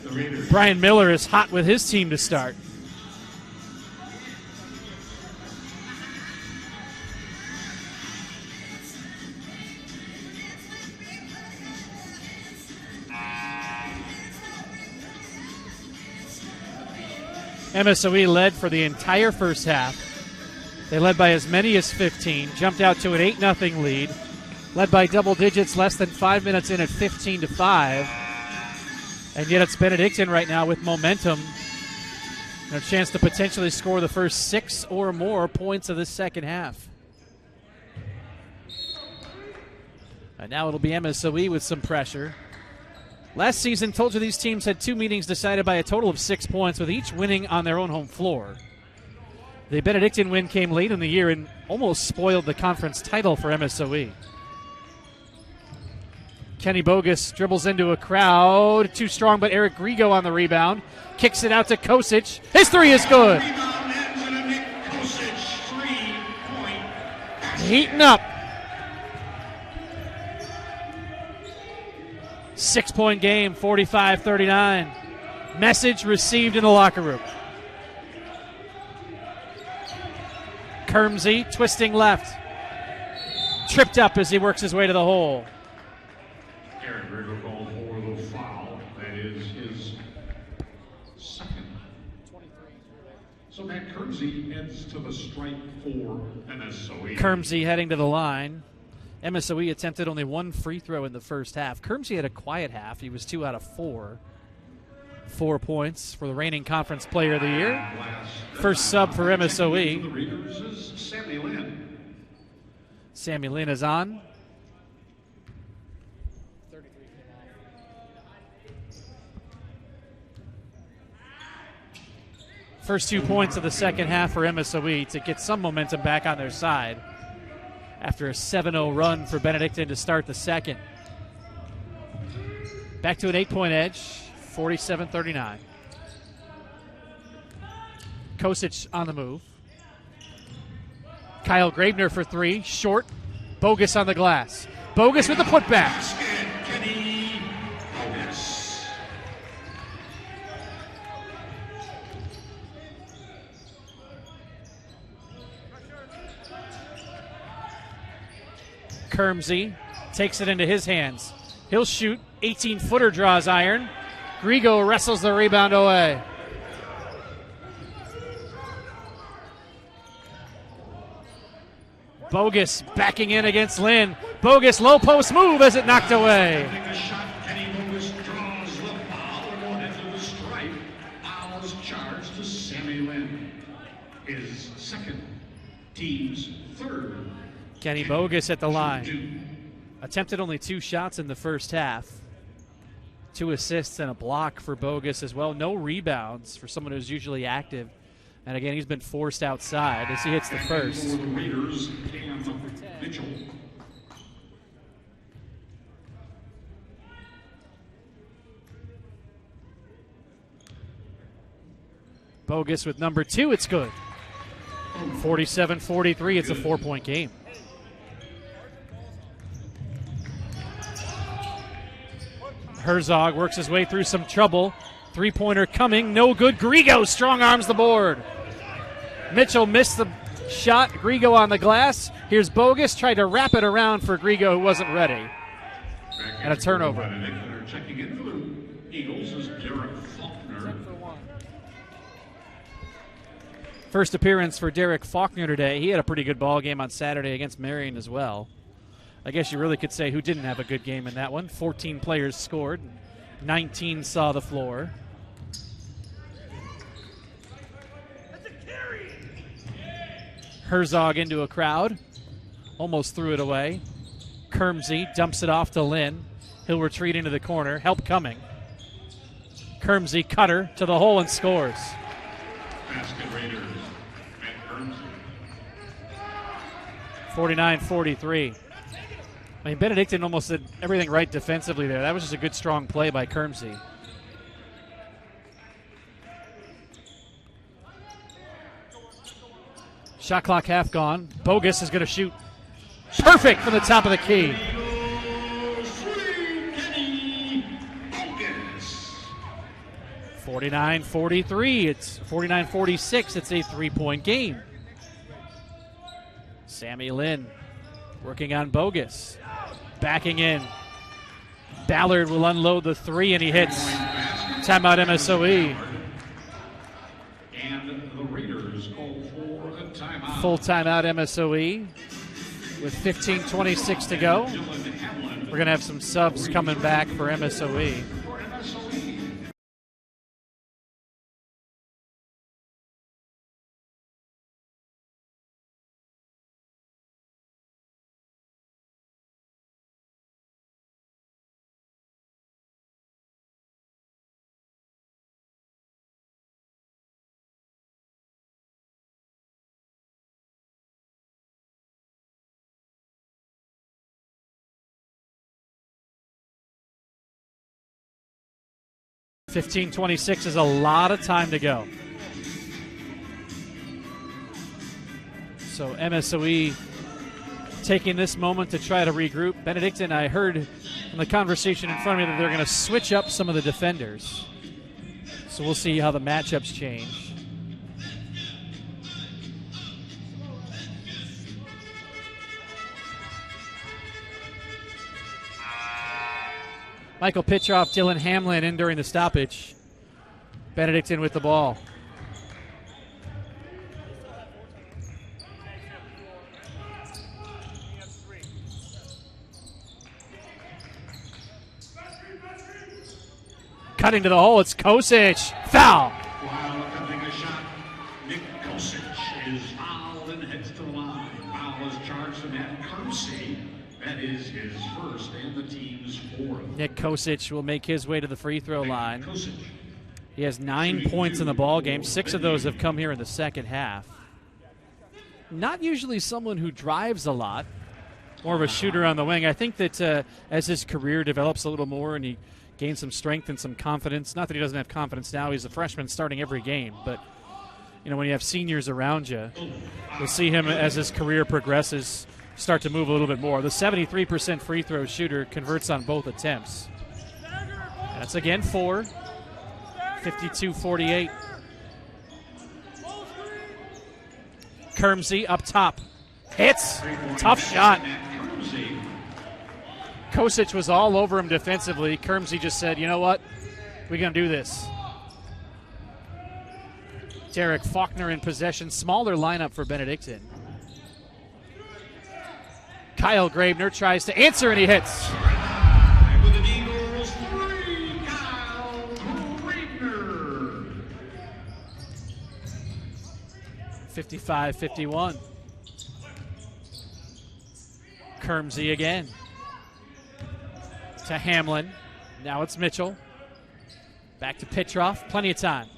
The Raiders. Brian Miller is hot with his team to start. MSOE led for the entire first half. They led by as many as 15, jumped out to an 8-0 lead, led by double digits less than 5 minutes in at 15-5. And yet it's Benedictine right now with momentum and a chance to potentially score the first 6 or more points of this second half. And now it'll be MSOE with some pressure. Last season, told you these teams had 2 meetings decided by a total of 6 points, with each winning on their own home floor. The Benedictine win came late in the year and almost spoiled the conference title for MSOE. Kenny Bogus dribbles into a crowd. Too strong, but Eric Grigo on the rebound. Kicks it out to Kosic. His 3 is good. Heating up. 6-point game, 45-39. Message received in the locker room. Kermsey twisting left. Tripped up as he works his way to the hole. Eric Grigo called for the foul. That is his second. So Matt Kermsey heads to the strike for MSOE. Kermsey heading to the line. MSOE attempted only 1 free throw in the first half. Kermsey had a quiet half. He was 2 out of 4. 4 points for the reigning conference player of the year. First sub for MSOE. The Raiders is Sammy Lynn. Sammy Lynn is on. First 2 points of the second half for MSOE to get some momentum back on their side after a 7-0 run for Benedictine to start the second. Back to an 8-point edge, 47-39. Kosic on the move. Kyle Grabner for 3, short. Bogus on the glass. Bogus with the putback. Kenny Bogus. Kermsey takes it into his hands. He'll shoot. 18-footer draws iron. Grigo wrestles the rebound away. Bogus backing in against Lynn. Bogus low post move as it knocked away. A shot, Kenny Bogus draws the foul and will head to the stripe. Foul is charged to Sammy Lynn. His second, team's third. Kenny Bogus at the line. Attempted only 2 shots in the first half. 2 assists and a block for Bogus as well. No rebounds for someone who's usually active. And again, he's been forced outside as he hits the first. For the Raiders, Cam Mitchell. Bogus with number 2, it's good. 47-43, it's a 4-point game. Herzog works his way through some trouble. 3-pointer coming, no good. Grigo strong arms the board. Mitchell missed the shot. Grigo on the glass. Here's Bogus, tried to wrap it around for Grigo, who wasn't ready. And a turnover. Checking in for the Eagles is Derek Faulkner. First appearance for Derek Faulkner today. He had a pretty good ball game on Saturday against Marion as well. I guess you really could say who didn't have a good game in that one. 14 players scored. 19 saw the floor. Herzog into a crowd. Almost threw it away. Kermsey dumps it off to Lynn. He'll retreat into the corner. Help coming. Kermsey cutter to the hole and scores. Basket Raiders, Matt Kermsey. 49-43. I mean, Benedictine almost did everything right defensively there. That was just a good, strong play by Kermsey. Shot clock half gone. Bogus is going to shoot. Perfect from the top of the key. 49-43. It's 49-46. It's a 3-point game. Sammy Lynn working on Bogus. Backing in. Ballard will unload the 3 and he hits. Timeout MSOE. And the Raiders call for a timeout. Full timeout MSOE with 15:26 to go. We're going to have some subs coming back for MSOE. $15:26 is a lot of time to go. So MSOE taking this moment to try to regroup. Benedictine, I heard from the conversation in front of me that they're going to switch up some of the defenders. So we'll see how the matchups change. Michael Pitroff, Dylan Hamlin in during the stoppage. Benedictine with the ball. Cutting to the hole, it's Kosic. Foul. While attempting a shot, Nick Kosic is fouled and heads to the line. Foul is charged to Matt Kermsey. That is his first and the team's fourth. Nick Kosic will make his way to the free throw line. He has 9 points in the ball game. 6 of those have come here in the second half. Not usually someone who drives a lot, more of a shooter on the wing. I think that as his career develops a little more and he gains some strength and some confidence, not that he doesn't have confidence now, he's a freshman starting every game, but you know, when you have seniors around you, you'll see him as his career progresses start to move a little bit more. The 73% free throw shooter converts on both attempts. That's again 4. 52-48. Kermsey up top. Hits. Tough shot. Kosic was all over him defensively. Kermsey just said, you know what? We're going to do this. Derek Faulkner in possession. Smaller lineup for Benedictine. Kyle Graebner tries to answer, and he hits. With an Eagles 3, Kyle Graebner. 55-51. Kermsey again. To Hamlin. Now it's Mitchell. Back to Petrov. Plenty of time.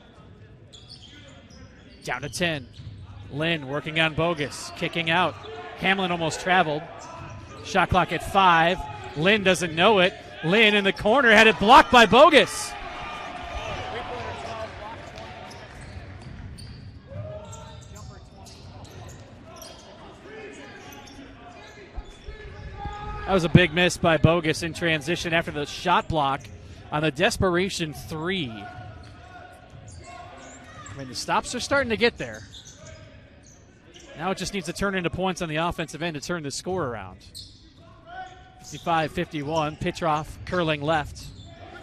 Down to 10. Lynn working on Bogus. Kicking out. Hamlin almost traveled. Shot clock at 5. Lynn doesn't know it. Lynn in the corner had it blocked by Bogus. That was a big miss by Bogus in transition after the shot block on the desperation 3. I mean, the stops are starting to get there. Now it just needs to turn into points on the offensive end to turn the score around. 55-51. Petrov curling left.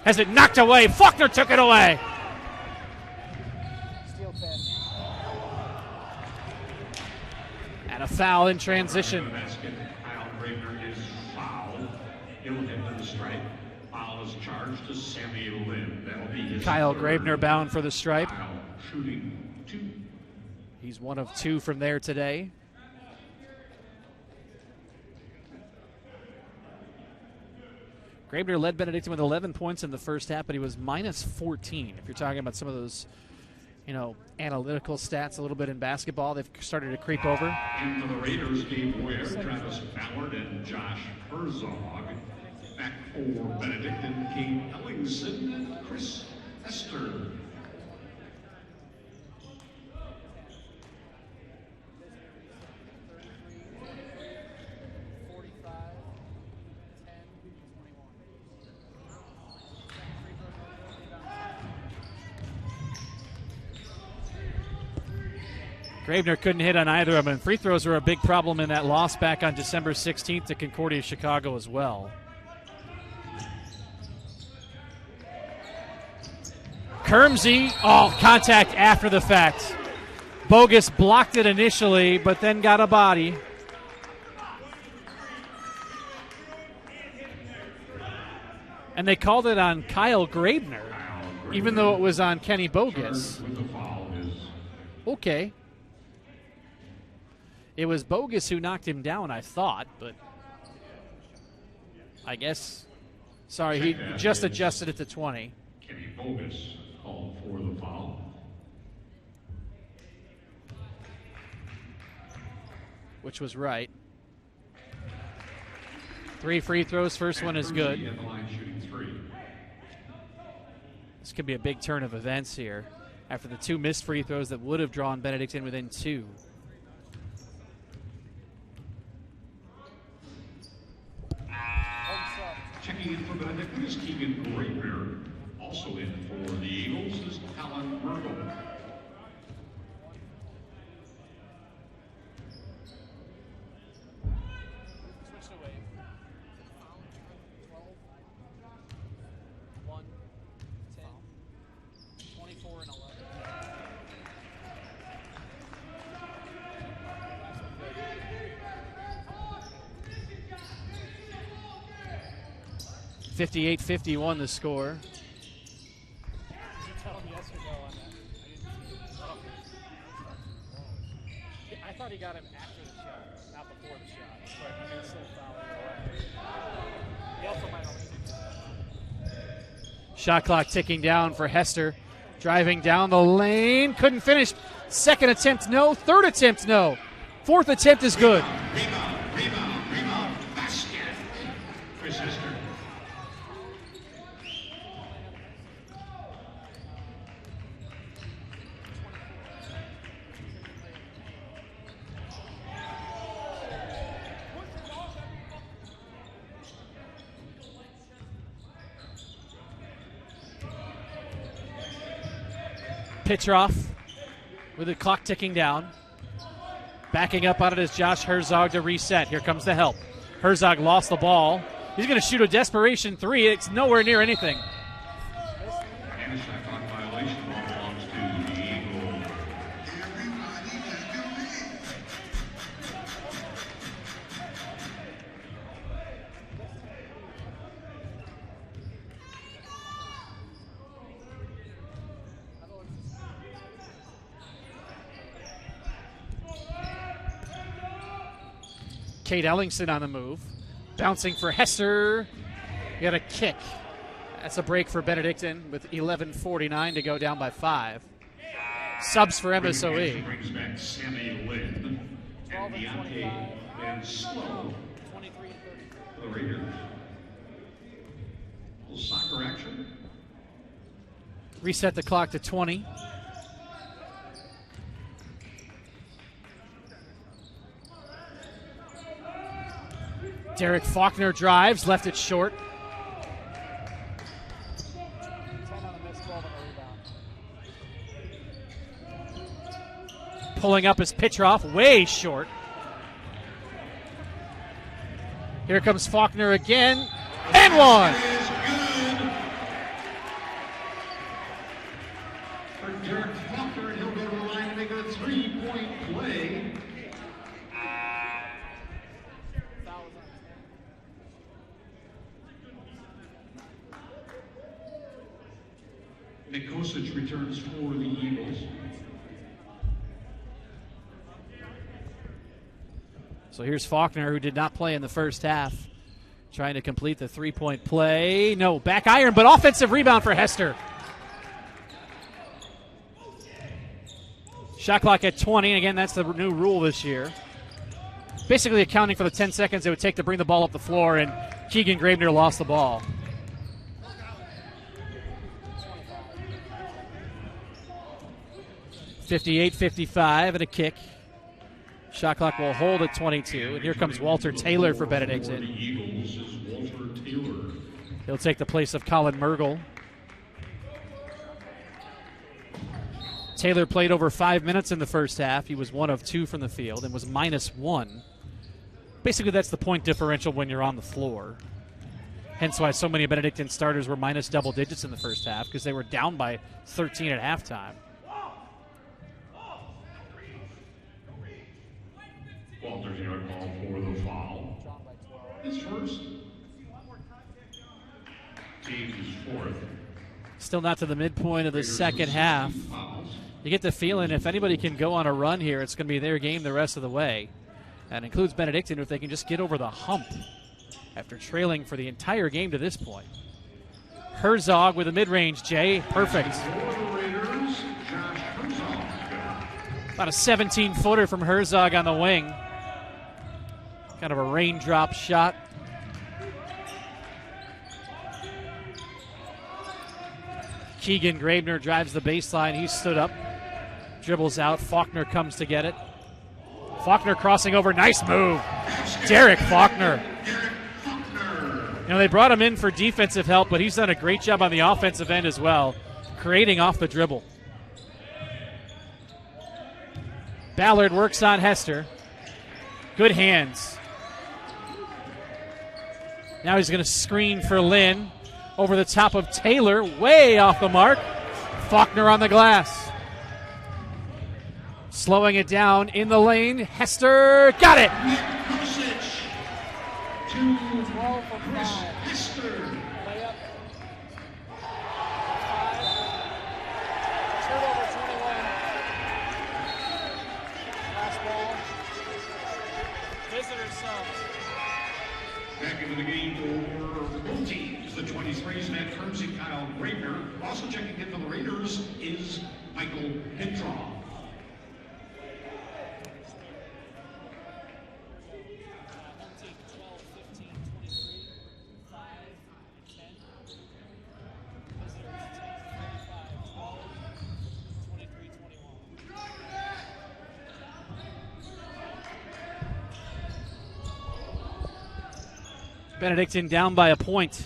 Has it knocked away. Faulkner took it away. And a foul in transition. Kyle Graebner is fouled. He'll head to the stripe. Foul is charged to Sammy Lynn. That'll be his Kyle third. Graebner bound for the stripe. Kyle shooting 2. He's 1 of 2 from there today. Graebner led Benedictine with 11 points in the first half, but he was minus 14. If you're talking about some of those, analytical stats a little bit in basketball, they've started to creep over. In for the Raiders, Gabe Ware, Travis Ballard, and Josh Herzog. Back for Benedictine, Kate Ellingson, and Chris Hester. Graebner couldn't hit on either of them, and free throws were a big problem in that loss back on December 16th to Concordia Chicago as well. Kermsey, contact after the fact. Bogus blocked it initially, but then got a body. And they called it on Kyle Graebner, even though it was on Kenny Bogus. Okay. It was Bogus who knocked him down, I thought, but I guess, sorry, he just adjusted it to 20. Kenny Bogus called for the foul. Which was right. 3 free throws, first one is good. At the line shooting 3. This could be a big turn of events here after the 2 missed free throws that would have drawn Benedictine within 2. Checking in for Benedictine is Keegan Graebner. Also in for the Eagles is Alan Mergel. Switch away. 12, 1, 10, 24, and 11. 58-51 the score. Did you tell him yes or no on that? I thought he got him after the shot, not before the shot. But I mean, it's still foul either way. He also might have. Shot clock ticking down for Hester. Driving down the lane. Couldn't finish. Second attempt, no. Third attempt, no. Fourth attempt is good. Rebound, basket. Chris Hester. Petrov with the clock ticking down. Backing up on it is Josh Herzog to reset. Here comes the help. Herzog lost the ball. He's going to shoot a desperation 3. It's nowhere near anything. And a shot clock violation. Ball belongs to the Eagles. Kate Ellingson on the move. Bouncing for Hester. Got a kick. That's a break for Benedictine with 11:49 to go, down by 5. Subs for MSOE. Brings back Sammy Lynn and Deontay Van Slow for the Raiders. A little soccer action. Reset the clock to 20. Derek Faulkner drives, left it short. Pulling up his pitcher off, way short. Here comes Faulkner again, and one. For Derek Faulkner, he'll go to the line and make a 3-point play. Nick Kosic returns for the Eagles. So here's Faulkner, who did not play in the first half, trying to complete the 3-point play. No, back iron, but offensive rebound for Hester. Shot clock at 20, and again, that's the new rule this year. Basically accounting for the 10 seconds it would take to bring the ball up the floor, and Keegan Gravener lost the ball. .58-55 and a kick. Shot clock will hold at 22. And here comes Walter Taylor for Benedictine. He'll take the place of Colin Mergel. Taylor played over 5 minutes in the first half. He was 1 of 2 from the field and was -1. Basically, that's the point differential when you're on the floor. Hence why so many Benedictine starters were minus double digits in the first half, because they were down by 13 at halftime. Walter's going to call for the foul. His first. Team's fourth. Still not to the midpoint of the second half. You get the feeling if anybody can go on a run here, it's going to be their game the rest of the way. That includes Benedictine if they can just get over the hump after trailing for the entire game to this point. Herzog with a mid-range, Jay. Perfect. About a 17-footer from Herzog on the wing. Kind of a raindrop shot. Keegan Gravener drives the baseline. He stood up, dribbles out. Faulkner comes to get it. Faulkner crossing over. Nice move. Derek Faulkner. You know, they brought him in for defensive help, but he's done a great job on the offensive end as well, creating off the dribble. Ballard works on Hester. Good hands. Now he's going to screen for Lynn. Over the top of Taylor, way off the mark. Faulkner on the glass. Slowing it down in the lane. Hester got it. 12 for 5. Layup. 5. Turnover 21. Last ball. Visitor subs. Back into the game for both teams. The 23s, Matt Kermsey, Kyle Gravener. Also checking in for the Raiders is Michael Hintroff. Benedictine down by a point.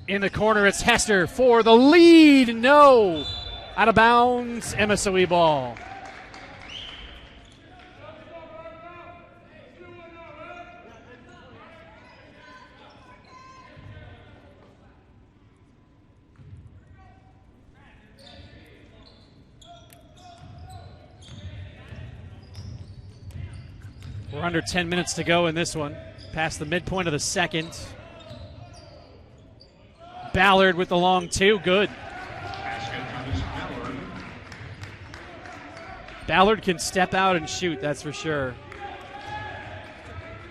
In the corner, it's Hester for the lead. No. Out of bounds, MSOE ball. We're under 10 minutes to go in this one. Past the midpoint of the second. Ballard with the long two. Good. Ballard can step out and shoot, that's for sure.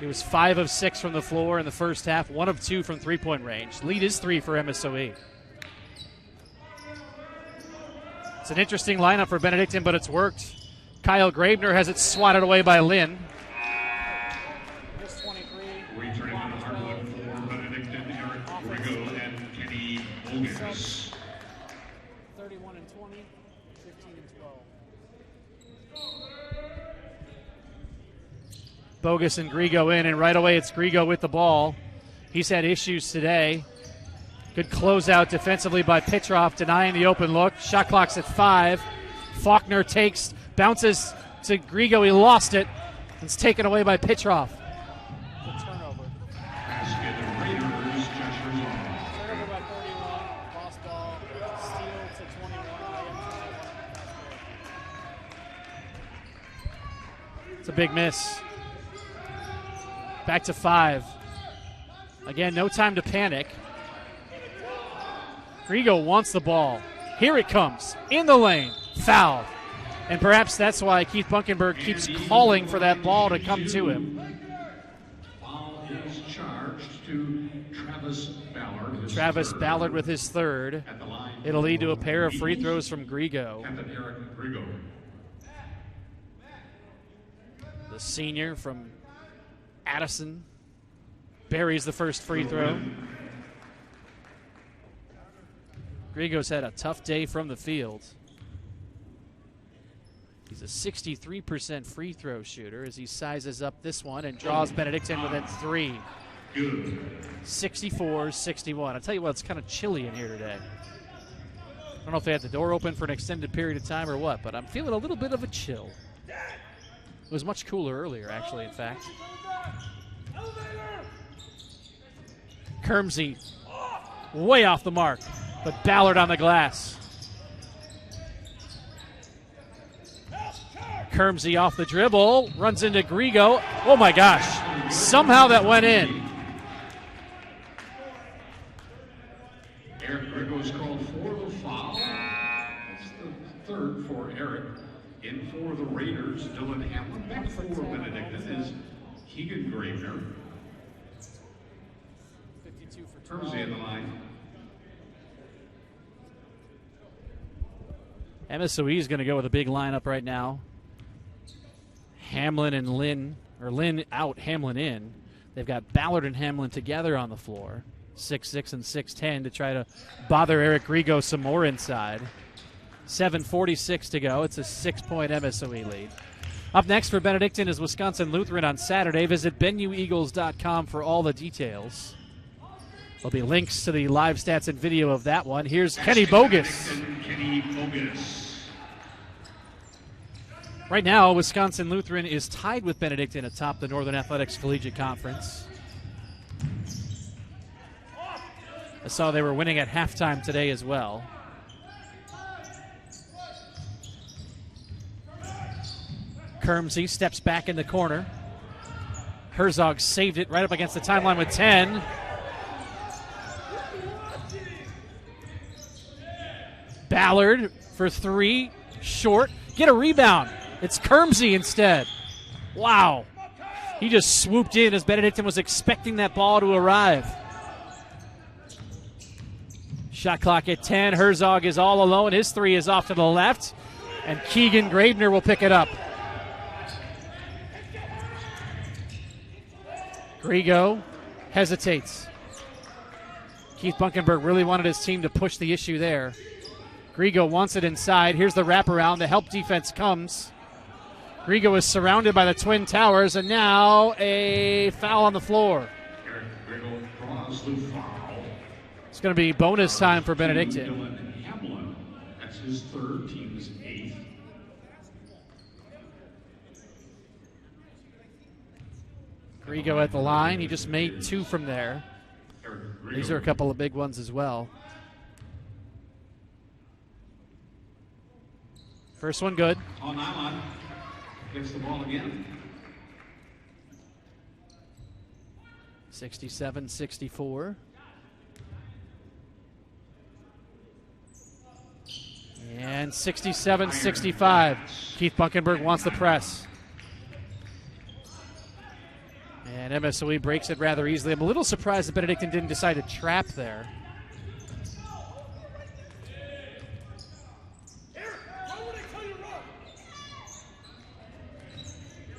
He was 5 of 6 from the floor in the first half, 1 of 2 from three-point range. Lead is 3 for MSOE. It's an interesting lineup for Benedictine, but it's worked. Kyle Graebner has it swatted away by Lynn. Returning to the hardwood for Benedictine, Eric Rigo and Kenny Bogus. 31 and 20, 15 and 12. Bogus and Grigo in, and right away it's Grigo with the ball. He's had issues today. Good closeout defensively by Petrov, denying the open look. Shot clock's at 5. Faulkner takes, bounces to Grigo. He lost it. It's taken away by Petrov. The turnover. Basket, the Raiders, Joshua Turnover by 31. Lost ball. Steal to 21. It's a big miss. Back to 5. Again, no time to panic. Grigo wants the ball. Here it comes. In the lane. Foul. And perhaps that's why Keith Bunkenberg keeps calling for that ball to come to him. Foul is charged to Travis Ballard. Travis Ballard with his third. It'll lead to a pair of free throws from Grigo. Captain Eric Grigo. The senior from Addison buries the first free throw. Grigo's had a tough day from the field. He's a 63% free throw shooter as he sizes up this one and draws Benedictine within 3. 64-61. I'll tell you what, it's kind of chilly in here today. I don't know if they had the door open for an extended period of time or what, but I'm feeling a little bit of a chill. It was much cooler earlier, actually, in fact. Kermsey way off the mark, but Ballard on the glass. Kermsey off the dribble, runs into Grigo. Oh my gosh, somehow that went in. Eric Grigo is called for the foul. That's the third for Eric. In for the Raiders, Dylan Hamlin. Back for Benedictine is Keegan Gravener. 52 for 12. Kermsey in the line. MSOE is going to go with a big lineup right now. Hamlin and Lynn, or Lynn out, Hamlin in. They've got Ballard and Hamlin together on the floor, 6'6" and 6'10", to try to bother Eric Grigo some more inside. 7:46 to go. It's a 6-point MSOE lead. Up next for Benedictine is Wisconsin Lutheran on Saturday. Visit BenuEagles.com for all the details. There'll be links to the live stats and video of that one. Here's Kenny Bogus. Kenny Bogus. Right now, Wisconsin Lutheran is tied with Benedictine atop the Northern Athletics Collegiate Conference. I saw they were winning at halftime today as well. Kermsey steps back in the corner. Herzog saved it right up against the timeline with 10. Ballard for 3, short. Get a rebound. It's Kermsey instead. Wow. He just swooped in as Benedictine was expecting that ball to arrive. Shot clock at 10. Herzog is all alone. His 3 is off to the left. And Keegan Graebner will pick it up. Grigo hesitates. Keith Bunkenberg really wanted his team to push the issue there. Grigo wants it inside. Here's the wraparound. The help defense comes. Grigo is surrounded by the Twin Towers, and now a foul on the floor. Eric Grigo draws the foul. It's going to be bonus time for Benedictine. Dylan Hamlin. That's his third, team's 8th. Grigo at the line. He just made 2 from there. These are a couple of big ones as well. First one good. On Alon. Gets the ball again. 67-64. And 67-65. Keith Bunkenberg wants the press. And And MSOE breaks it rather easily. I'm a little surprised that Benedictine didn't decide to trap there.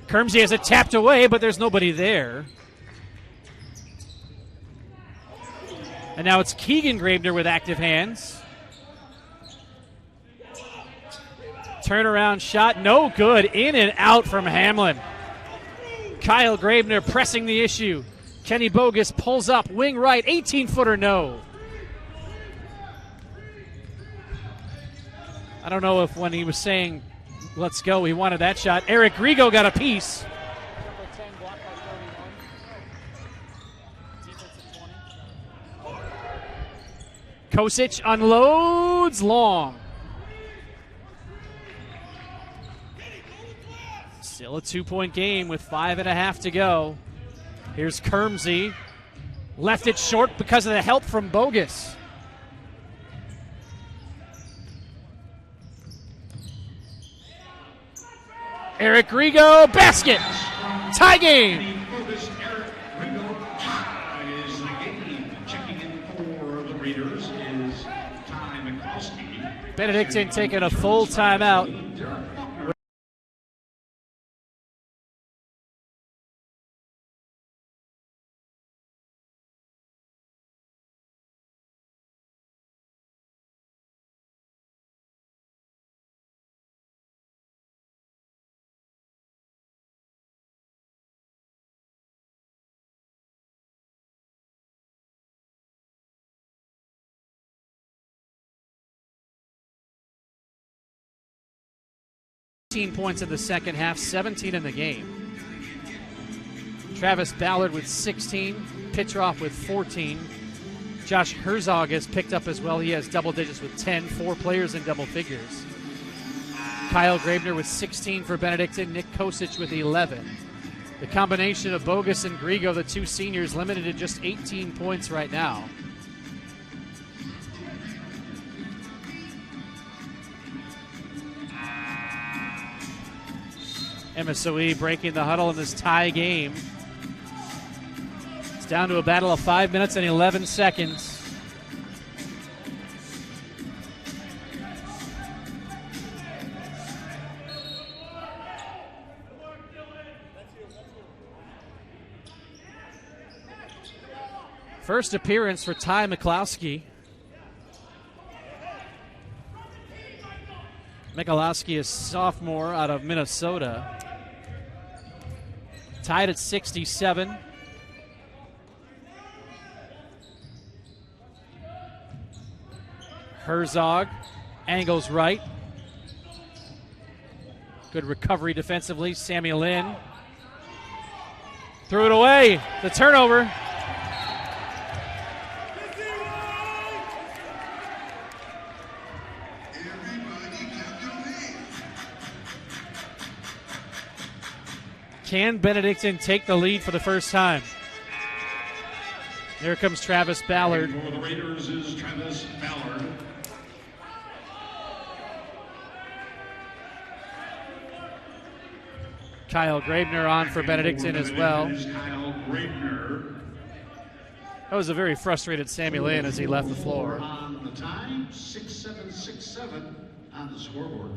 Kermsey has it tapped away, but there's nobody there. And now it's Keegan Graebner with active hands. Turnaround shot, no good. In and out from Hamlin. Kyle Graebner pressing the issue. Kenny Bogus pulls up, wing right, 18-footer no. I don't know if when he was saying, let's go, he wanted that shot. Eric Grigo got a piece. Kosic unloads long. Still a 2-point game with 5.5 to go. Here's Kermsey. Left it short because of the help from Bogus. Eric Grigo, basket. Tie game. Benedictine taking a full timeout. Points in the second half, 17 in the game. Travis Ballard with 16, Pitroff with 14. Josh Herzog has picked up as well. He has double digits with 10, 4 players in double figures. Kyle Graebner with 16 for Benedictine, Nick Kosic with 11. The combination of Bogus and Grigo, the two seniors, limited to just 18 points right now. MSOE breaking the huddle in this tie game. It's down to a battle of 5 minutes and 11 seconds. First appearance for Ty Miklowski. Mikulowski is sophomore out of Minnesota. Tied at 67. Herzog angles right. Good recovery defensively. Sammy Lynn threw it away. The turnover. Can Benedictine take the lead for the first time? Here comes Travis Ballard. For the Raiders is Travis Ballard. Kyle Graebner on for Benedictine as well. Kyle Graebner. That was a very frustrated Sammy Lynn as he left the floor. On the time, 6-7-6-7 on the scoreboard.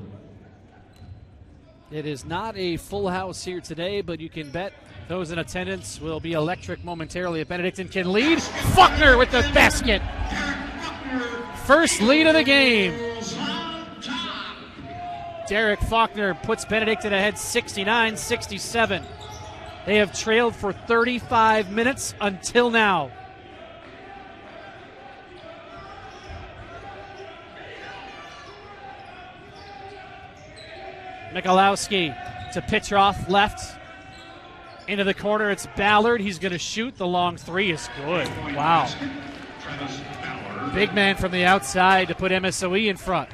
It is not a full house here today, but you can bet those in attendance will be electric momentarily if Benedictine can lead. Faulkner with the basket. First lead of the game. Derek Faulkner puts Benedictine ahead 69-67. They have trailed for 35 minutes until now. Mikulowski to Pitroff, left. Into the corner, it's Ballard. He's going to shoot. The long three is good. Wow. Big man from the outside to put MSOE in front.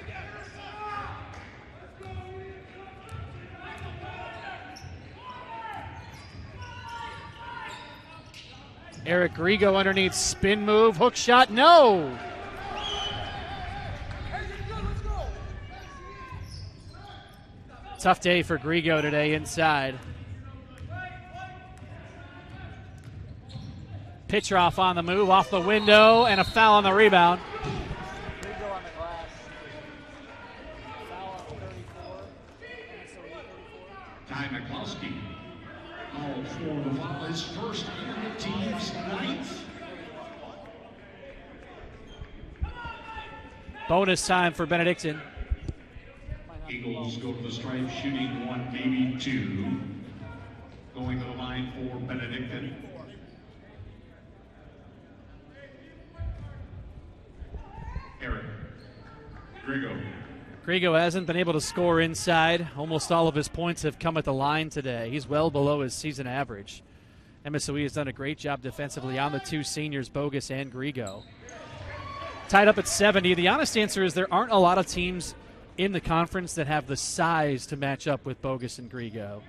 Eric Grigo underneath, spin move, hook shot, no! Tough day for Grigo today inside. Petrov on the move, off the window, and a foul on the rebound. Grigo on the glass. Foul on 34. MSOE 34. Ty McCloskey called for the foul, his first and the team's ninth. Bonus time for Benedictine. Eagles go to the stripe, shooting 1, maybe 2. Going to the line for Benedictine. Eric Grigo. Grigo hasn't been able to score inside. Almost all of his points have come at the line today. He's well below his season average. MSOE has done a great job defensively on the two seniors, Bogus and Grigo. Tied up at 70. The honest answer is there aren't a lot of teams in the conference that have the size to match up with Bogus and Grigo.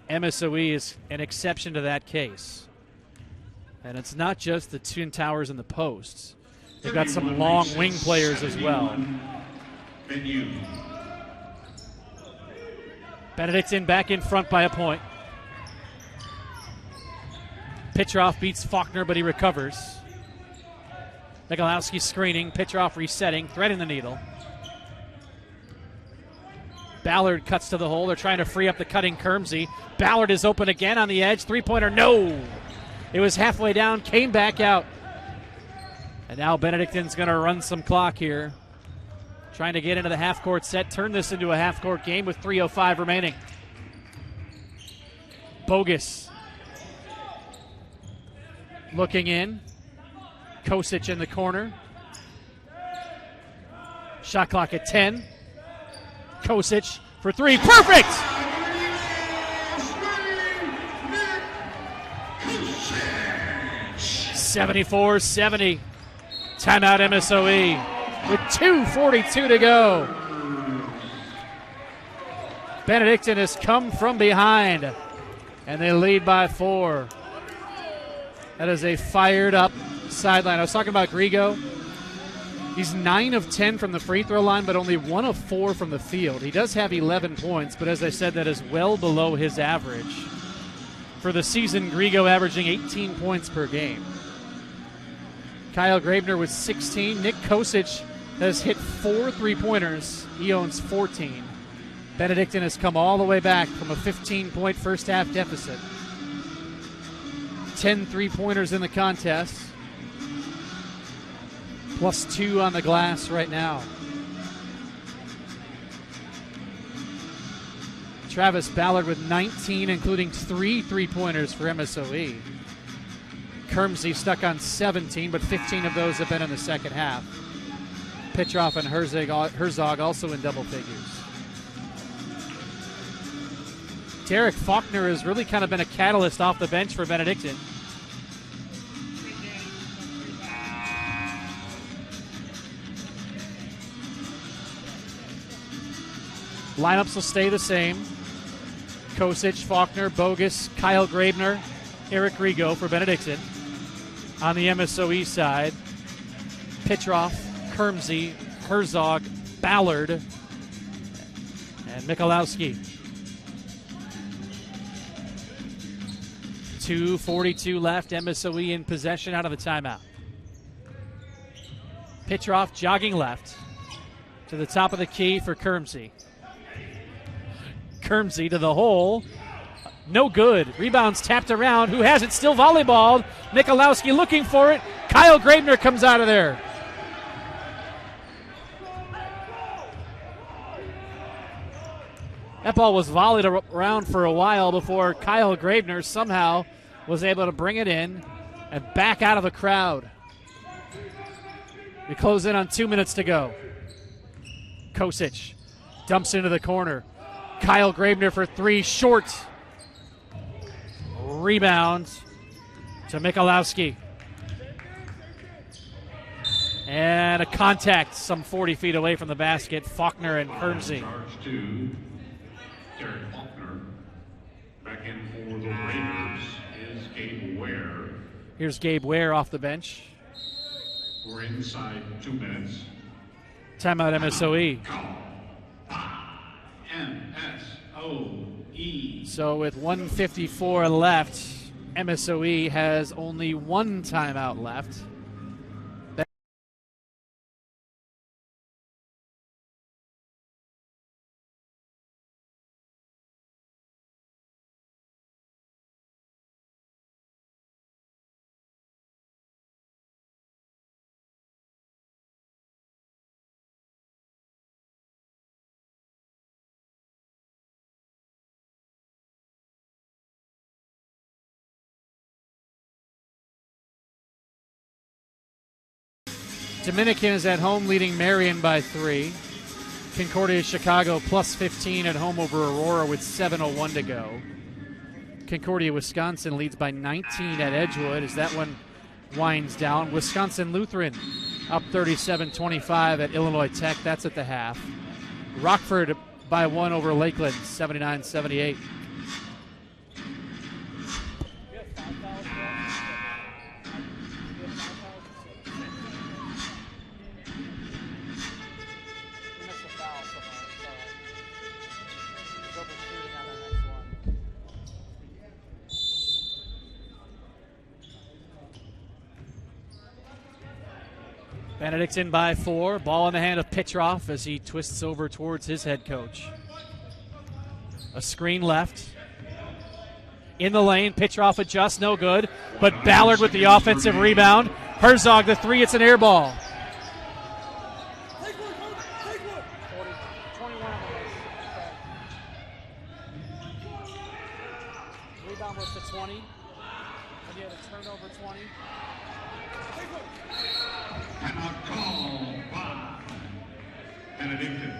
MSOE is an exception to that case. And it's not just the Twin Towers and the posts. They've got some long wing players as well. Benedictine back in front by a point. Petrov beats Faulkner, but he recovers. Michalowski screening, Petrov resetting, threading the needle. Ballard cuts to the hole. They're trying to free up the cutting Kermsey. Ballard is open again on the edge. Three-pointer, no. It was halfway down, came back out. And now Benedictine's going to run some clock here. Trying to get into the half-court set, turn this into a half-court game with 3:05 remaining. Bogus looking in. Kosic in the corner. Shot clock at 10. Kosic for three. Perfect! (74-70). Timeout MSOE with 2:42 to go. Benedictine has come from behind, and they lead by 4. That is a fired-up sideline. I was talking about Grigo. He's 9 of 10 from the free throw line, but only 1 of 4 from the field. He does have 11 points, but as I said, that is well below his average. For the season, Grigo averaging 18 points per game. Kyle Graebner with 16. Nick Kosic has hit 4 three-pointers. He owns 14. Benedictine has come all the way back from a 15-point first-half deficit. 10 three-pointers in the contest. +2 on the glass right now. Travis Ballard with 19, including 3 three-pointers for MSOE. Kermsey stuck on 17, but 15 of those have been in the second half. Petrov and Herzog also in double figures. Derek Faulkner has really kind of been a catalyst off the bench for Benedictine. Lineups will stay the same. Kosic, Faulkner, Bogus, Kyle Graebner, Eric Grigo for Benedictine. On the MSOE side, Petrov, Kermsey, Herzog, Ballard, and Michalowski. 2:42 left. MSOE in possession out of the timeout. Petrov jogging left to the top of the key for Kermsey. Kermsey to the hole. No good. Rebounds tapped around. Who has it? Still volleyballed. Michalowski looking for it. Kyle Graebner comes out of there. That ball was volleyed around for a while before Kyle Graebner somehow was able to bring it in and back out of the crowd. We close in on 2 minutes to go. Kosic dumps into the corner. Kyle Graebner for 3, short. Rebound to Michalowski. And a contact some 40 feet away from the basket. Faulkner and Kermsey. Charge to Derek Faulkner. Back in for the Raiders is Gabe Ware. Here's Gabe Ware off the bench. We're inside 2 minutes. Timeout MSOE. MSOE. So with 1:54 left, MSOE has only one timeout left. Dominican is at home leading Marion by 3. Concordia Chicago plus 15 at home over Aurora with 7:01 to go. Concordia Wisconsin leads by 19 at Edgewood as that one winds down. Wisconsin Lutheran up 37-25 at Illinois Tech. That's at the half. Rockford by 1 over Lakeland, 79-78. Benedictine by 4. Ball in the hand of Petrov as he twists over towards his head coach. A screen left. In the lane, Petrov adjusts, no good. But Ballard with the offensive rebound. Herzog the 3, it's an air ball. Rebound was to 20. And you had a turnover 20. And a call by Benedictine.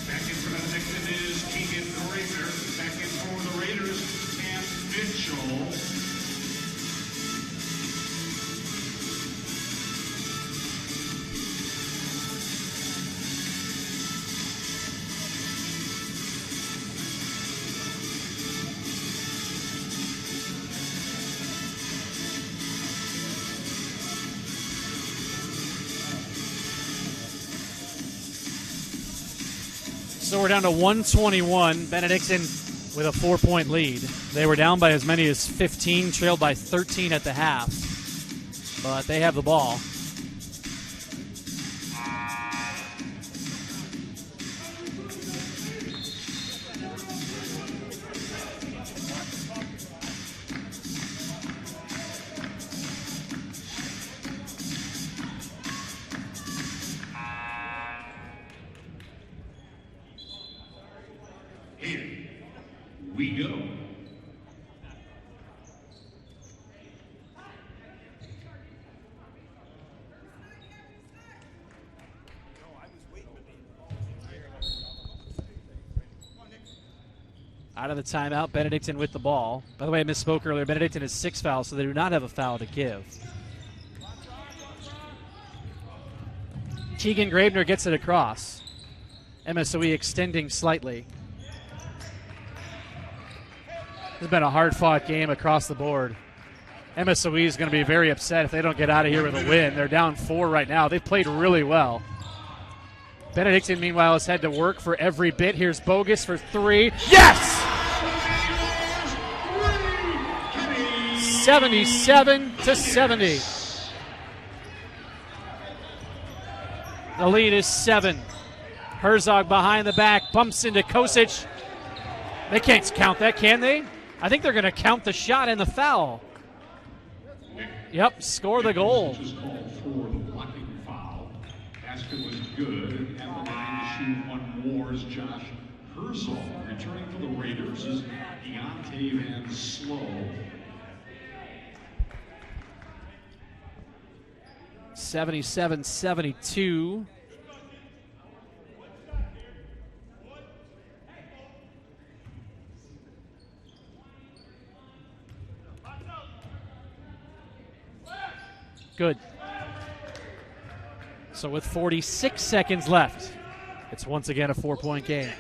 Back in for Benedictine is Keegan Graver. Back in for the Raiders, Cam Mitchell. So we're down to 121. Benedictine with a 4-point lead. They were down by as many as 15, trailed by 13 at the half. But they have the ball. Here we go. Out of the timeout, Benedictine with the ball. By the way, I misspoke earlier. Benedictine has 6 fouls, so they do not have a foul to give. Keegan Gravener gets it across. MSOE extending slightly. This has been a hard-fought game across the board. MSOE is going to be very upset if they don't get out of here with a win. They're down 4 right now. They've played really well. Benedictine, meanwhile, has had to work for every bit. Here's Bogus for 3. Yes! 77-70. The lead is 7. Herzog behind the back, bumps into Kosic. They can't count that, can they? I think they're going to count the shot and the foul. Yep, score the goal. Was called for the blocking foul. Basket was good, and at the line to shoot one more is Josh Herzog. Returning for the Raiders is Deontay Van Slow. 77-72. Good. So with 46 seconds left, it's once again a 4-point game.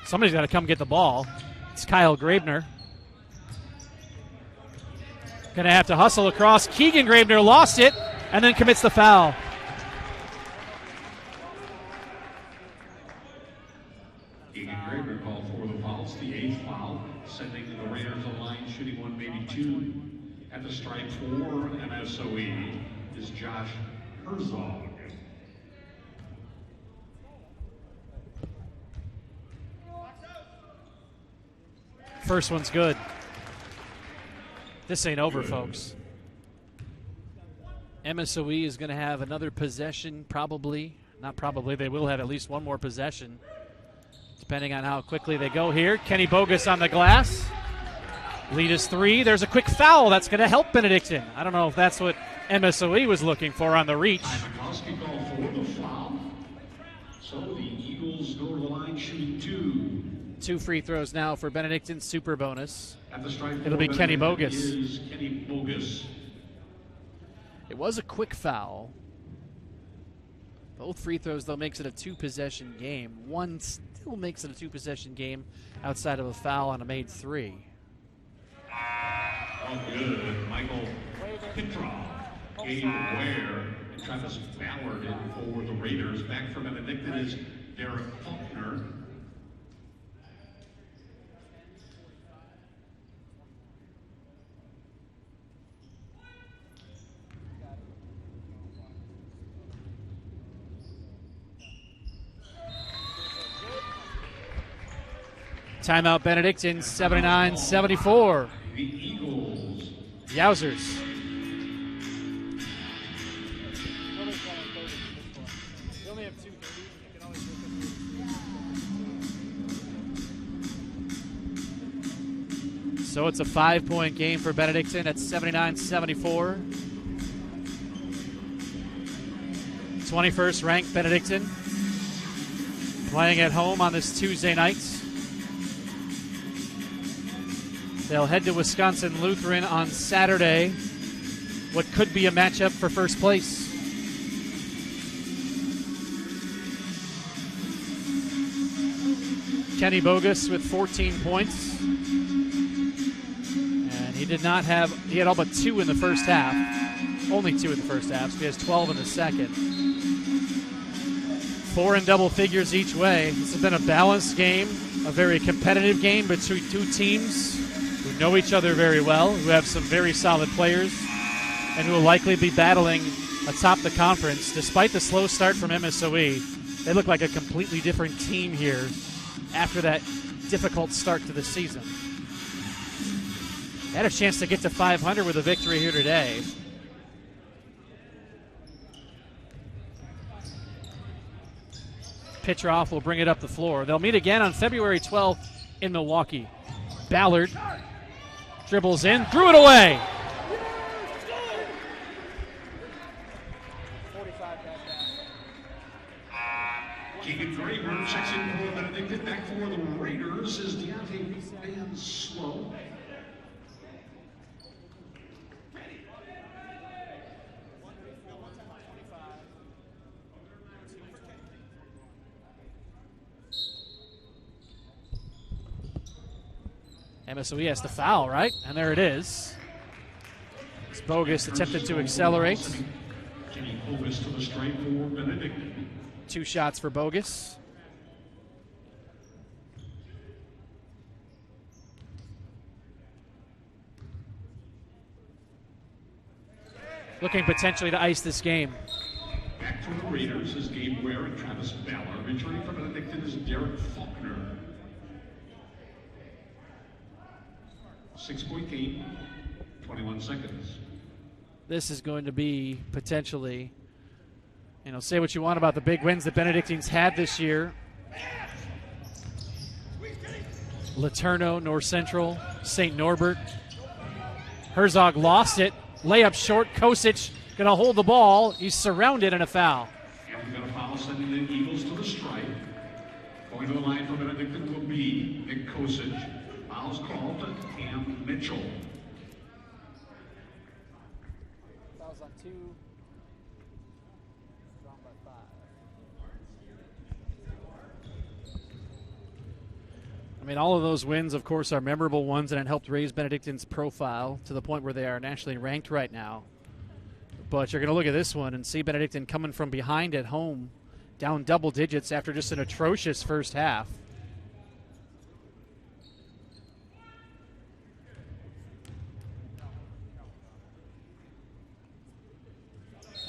Somebody's got to come get the ball. It's Kyle Graebner. Going to have to hustle across. Keegan Graebner lost it and then commits the foul. Keegan Graebner called for the fouls, the 8th foul, sending the Raiders a line shooting 1, maybe 2. At the stripe for MSOE is Josh Herzog. First one's good. This ain't over, folks. MSOE is going to have another possession, probably. Not probably, they will have at least one more possession, depending on how quickly they go here. Kenny Bogus on the glass. Lead is 3. There's a quick foul that's going to help Benedictine. I don't know if that's what MSOE was looking for on the reach. Mikowski called for the foul. So the Eagles go to the line shooting 2. 2 free throws now for Benedictine, super bonus. At the stripe It'll be Kenny Bogus. Is Kenny Bogus. It was a quick foul. Both free throws, though, makes it a 2-possession game. One still makes it a 2-possession game outside of a foul on a made 3. Oh, good. Michael Petrov gave Ware and Travis Ballard in for the Raiders. Back for Benedictine is Derek Faulkner. Timeout Benedictine, 79-74. The Eagles. Yowzers. So it's a 5-point game for Benedictine at 79-74. 21st ranked Benedictine playing at home on this Tuesday night. They'll head to Wisconsin Lutheran on Saturday. What could be a matchup for first place. Kenny Bogus with 14 points. And he had all but 2 in the first half. Only 2 in the first half, so he has 12 in the second. 4 in double figures each way. This has been a balanced game, a very competitive game between 2 teams who know each other very well, who have some very solid players, and who will likely be battling atop the conference. Despite the slow start from MSOE, they look like a completely different team here after that difficult start to the season. They had a chance to get to 500 with a victory here today. Petrov will bring it up the floor. They'll meet again on February 12th in Milwaukee. Ballard dribbles in, threw it away. Keegan Graebner checks in for Benedictine. Back for the Raiders is Deontay Van Slow. MSOE has to foul, right? And there it is. It's Bogus attempted to accelerate. Kenny Bogus to the stripe for Benedictine. 2 shots for Bogus. Looking potentially to ice this game. Back for the Raiders is Gabe Ware and Travis Ballard. Returning for Benedictine is Derek Faulkner. 6-point game, 21 seconds. This is going to be potentially, say what you want about the big wins that Benedictine's had this year. Laterno, North Central, St. Norbert. Herzog lost it. Layup short. Kosic going to hold the ball. He's surrounded in a foul. And we've got a foul sending the Eagles to the stripe. Going to the line for Benedictine will be Nick Kosic. Foul's called to Cam Mitchell. Fouls on 2. Drawn by 5. mean, all of those wins, of course, are memorable ones, and it helped raise Benedictine's profile to the point where they are nationally ranked right now. But you're going to look at this one and see Benedictine coming from behind at home, down double digits after just an atrocious first half.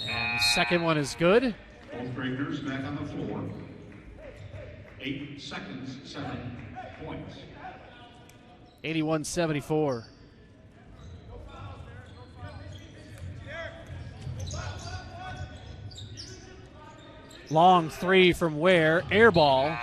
And the second one is good. Both Breakers back on the floor. 8 seconds, 7 points. 81-74. Long three from Ware. Air ball.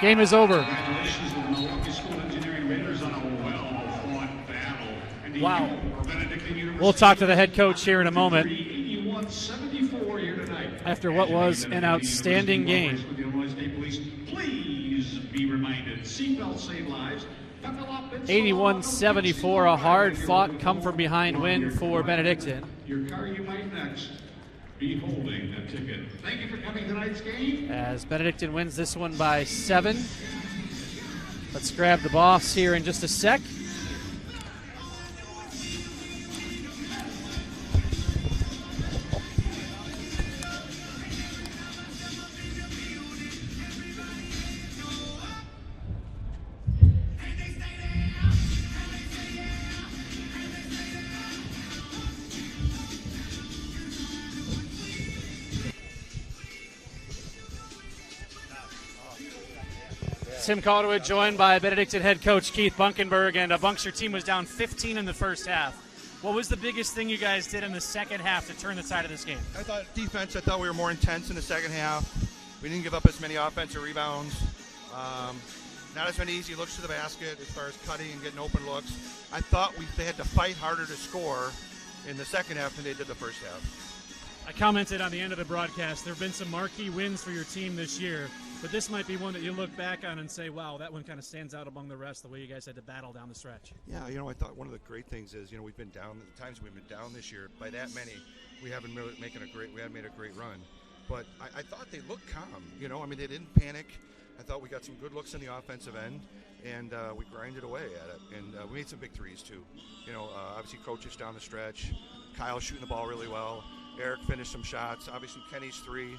Game is over. Congratulations to the Milwaukee School Engineering Raiders on a well-fought battle. And to Wow. you, Benedictine University, We'll talk to the head coach here in a moment. 81-74 here tonight. After what was an outstanding game. With the Illinois State Police, please be reminded, seatbelts save lives. 81-74, a hard-fought come-from-behind win for Benedictine. Your car you might next be holding a ticket. Thank you for coming to tonight's game. As Benedictine wins this one by 7. Let's grab the boss here in just a sec. Tim Calderwood joined by Benedictine head coach Keith Bunkenberg, and Bunks, your team was down 15 in the first half. What was the biggest thing you guys did in the second half to turn the tide of this game? I thought defense, I thought we were more intense in the second half. We didn't give up as many offensive rebounds. Not as many easy looks to the basket as far as cutting and getting open looks. I thought they had to fight harder to score in the second half than they did the first half. I commented on the end of the broadcast, there have been some marquee wins for your team this year, but this might be one that you look back on and say, wow, that one kind of stands out among the rest, the way you guys had to battle down the stretch. Yeah, I thought one of the great things is, we've been down, the times we've been down this year, by that many, we haven't made a great run. But I thought they looked calm, they didn't panic. I thought we got some good looks in the offensive end, and we grinded away at it. And we made some big threes, too. Obviously, coaches down the stretch. Kyle shooting the ball really well. Eric finished some shots. Obviously, Kenny's three.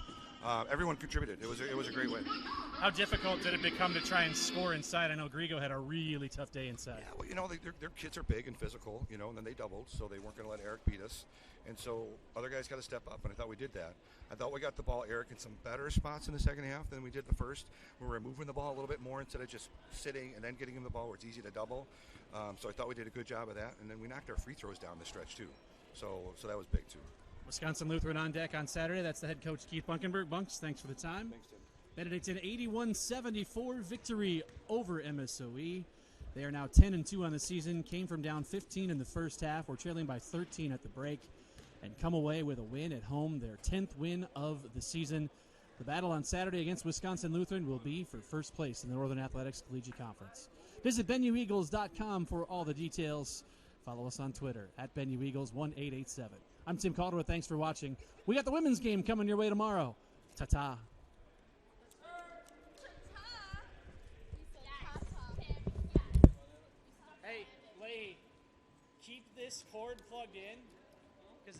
Everyone contributed. It was a great win. How difficult did it become to try and score inside? I know Grigo had a really tough day inside. Yeah, well, their kids are big and physical, and then they doubled, so they weren't going to let Eric beat us. And so other guys got to step up, and I thought we did that. I thought we got the ball, Eric, in some better spots in the second half than we did the first. We were moving the ball a little bit more instead of just sitting and then getting him the ball where it's easy to double. So I thought we did a good job of that. And then we knocked our free throws down the stretch, too. So that was big, too. Wisconsin Lutheran on deck on Saturday. That's the head coach, Keith Bunkenberg. Bunks, thanks for the time. Thanks, Tim. Benedictine 81-74 victory over MSOE. They are now 10-2 on the season. Came from down 15 in the first half. We're trailing by 13 at the break and come away with a win at home, their 10th win of the season. The battle on Saturday against Wisconsin Lutheran will be for first place in the Northern Athletics Collegiate Conference. Visit BenuEagles.com for all the details. Follow us on Twitter at BenuEagles1887. I'm Tim Calderwood. Thanks for watching. We got the women's game coming your way tomorrow. Ta-ta. Hey, Leahy, keep this cord plugged in, because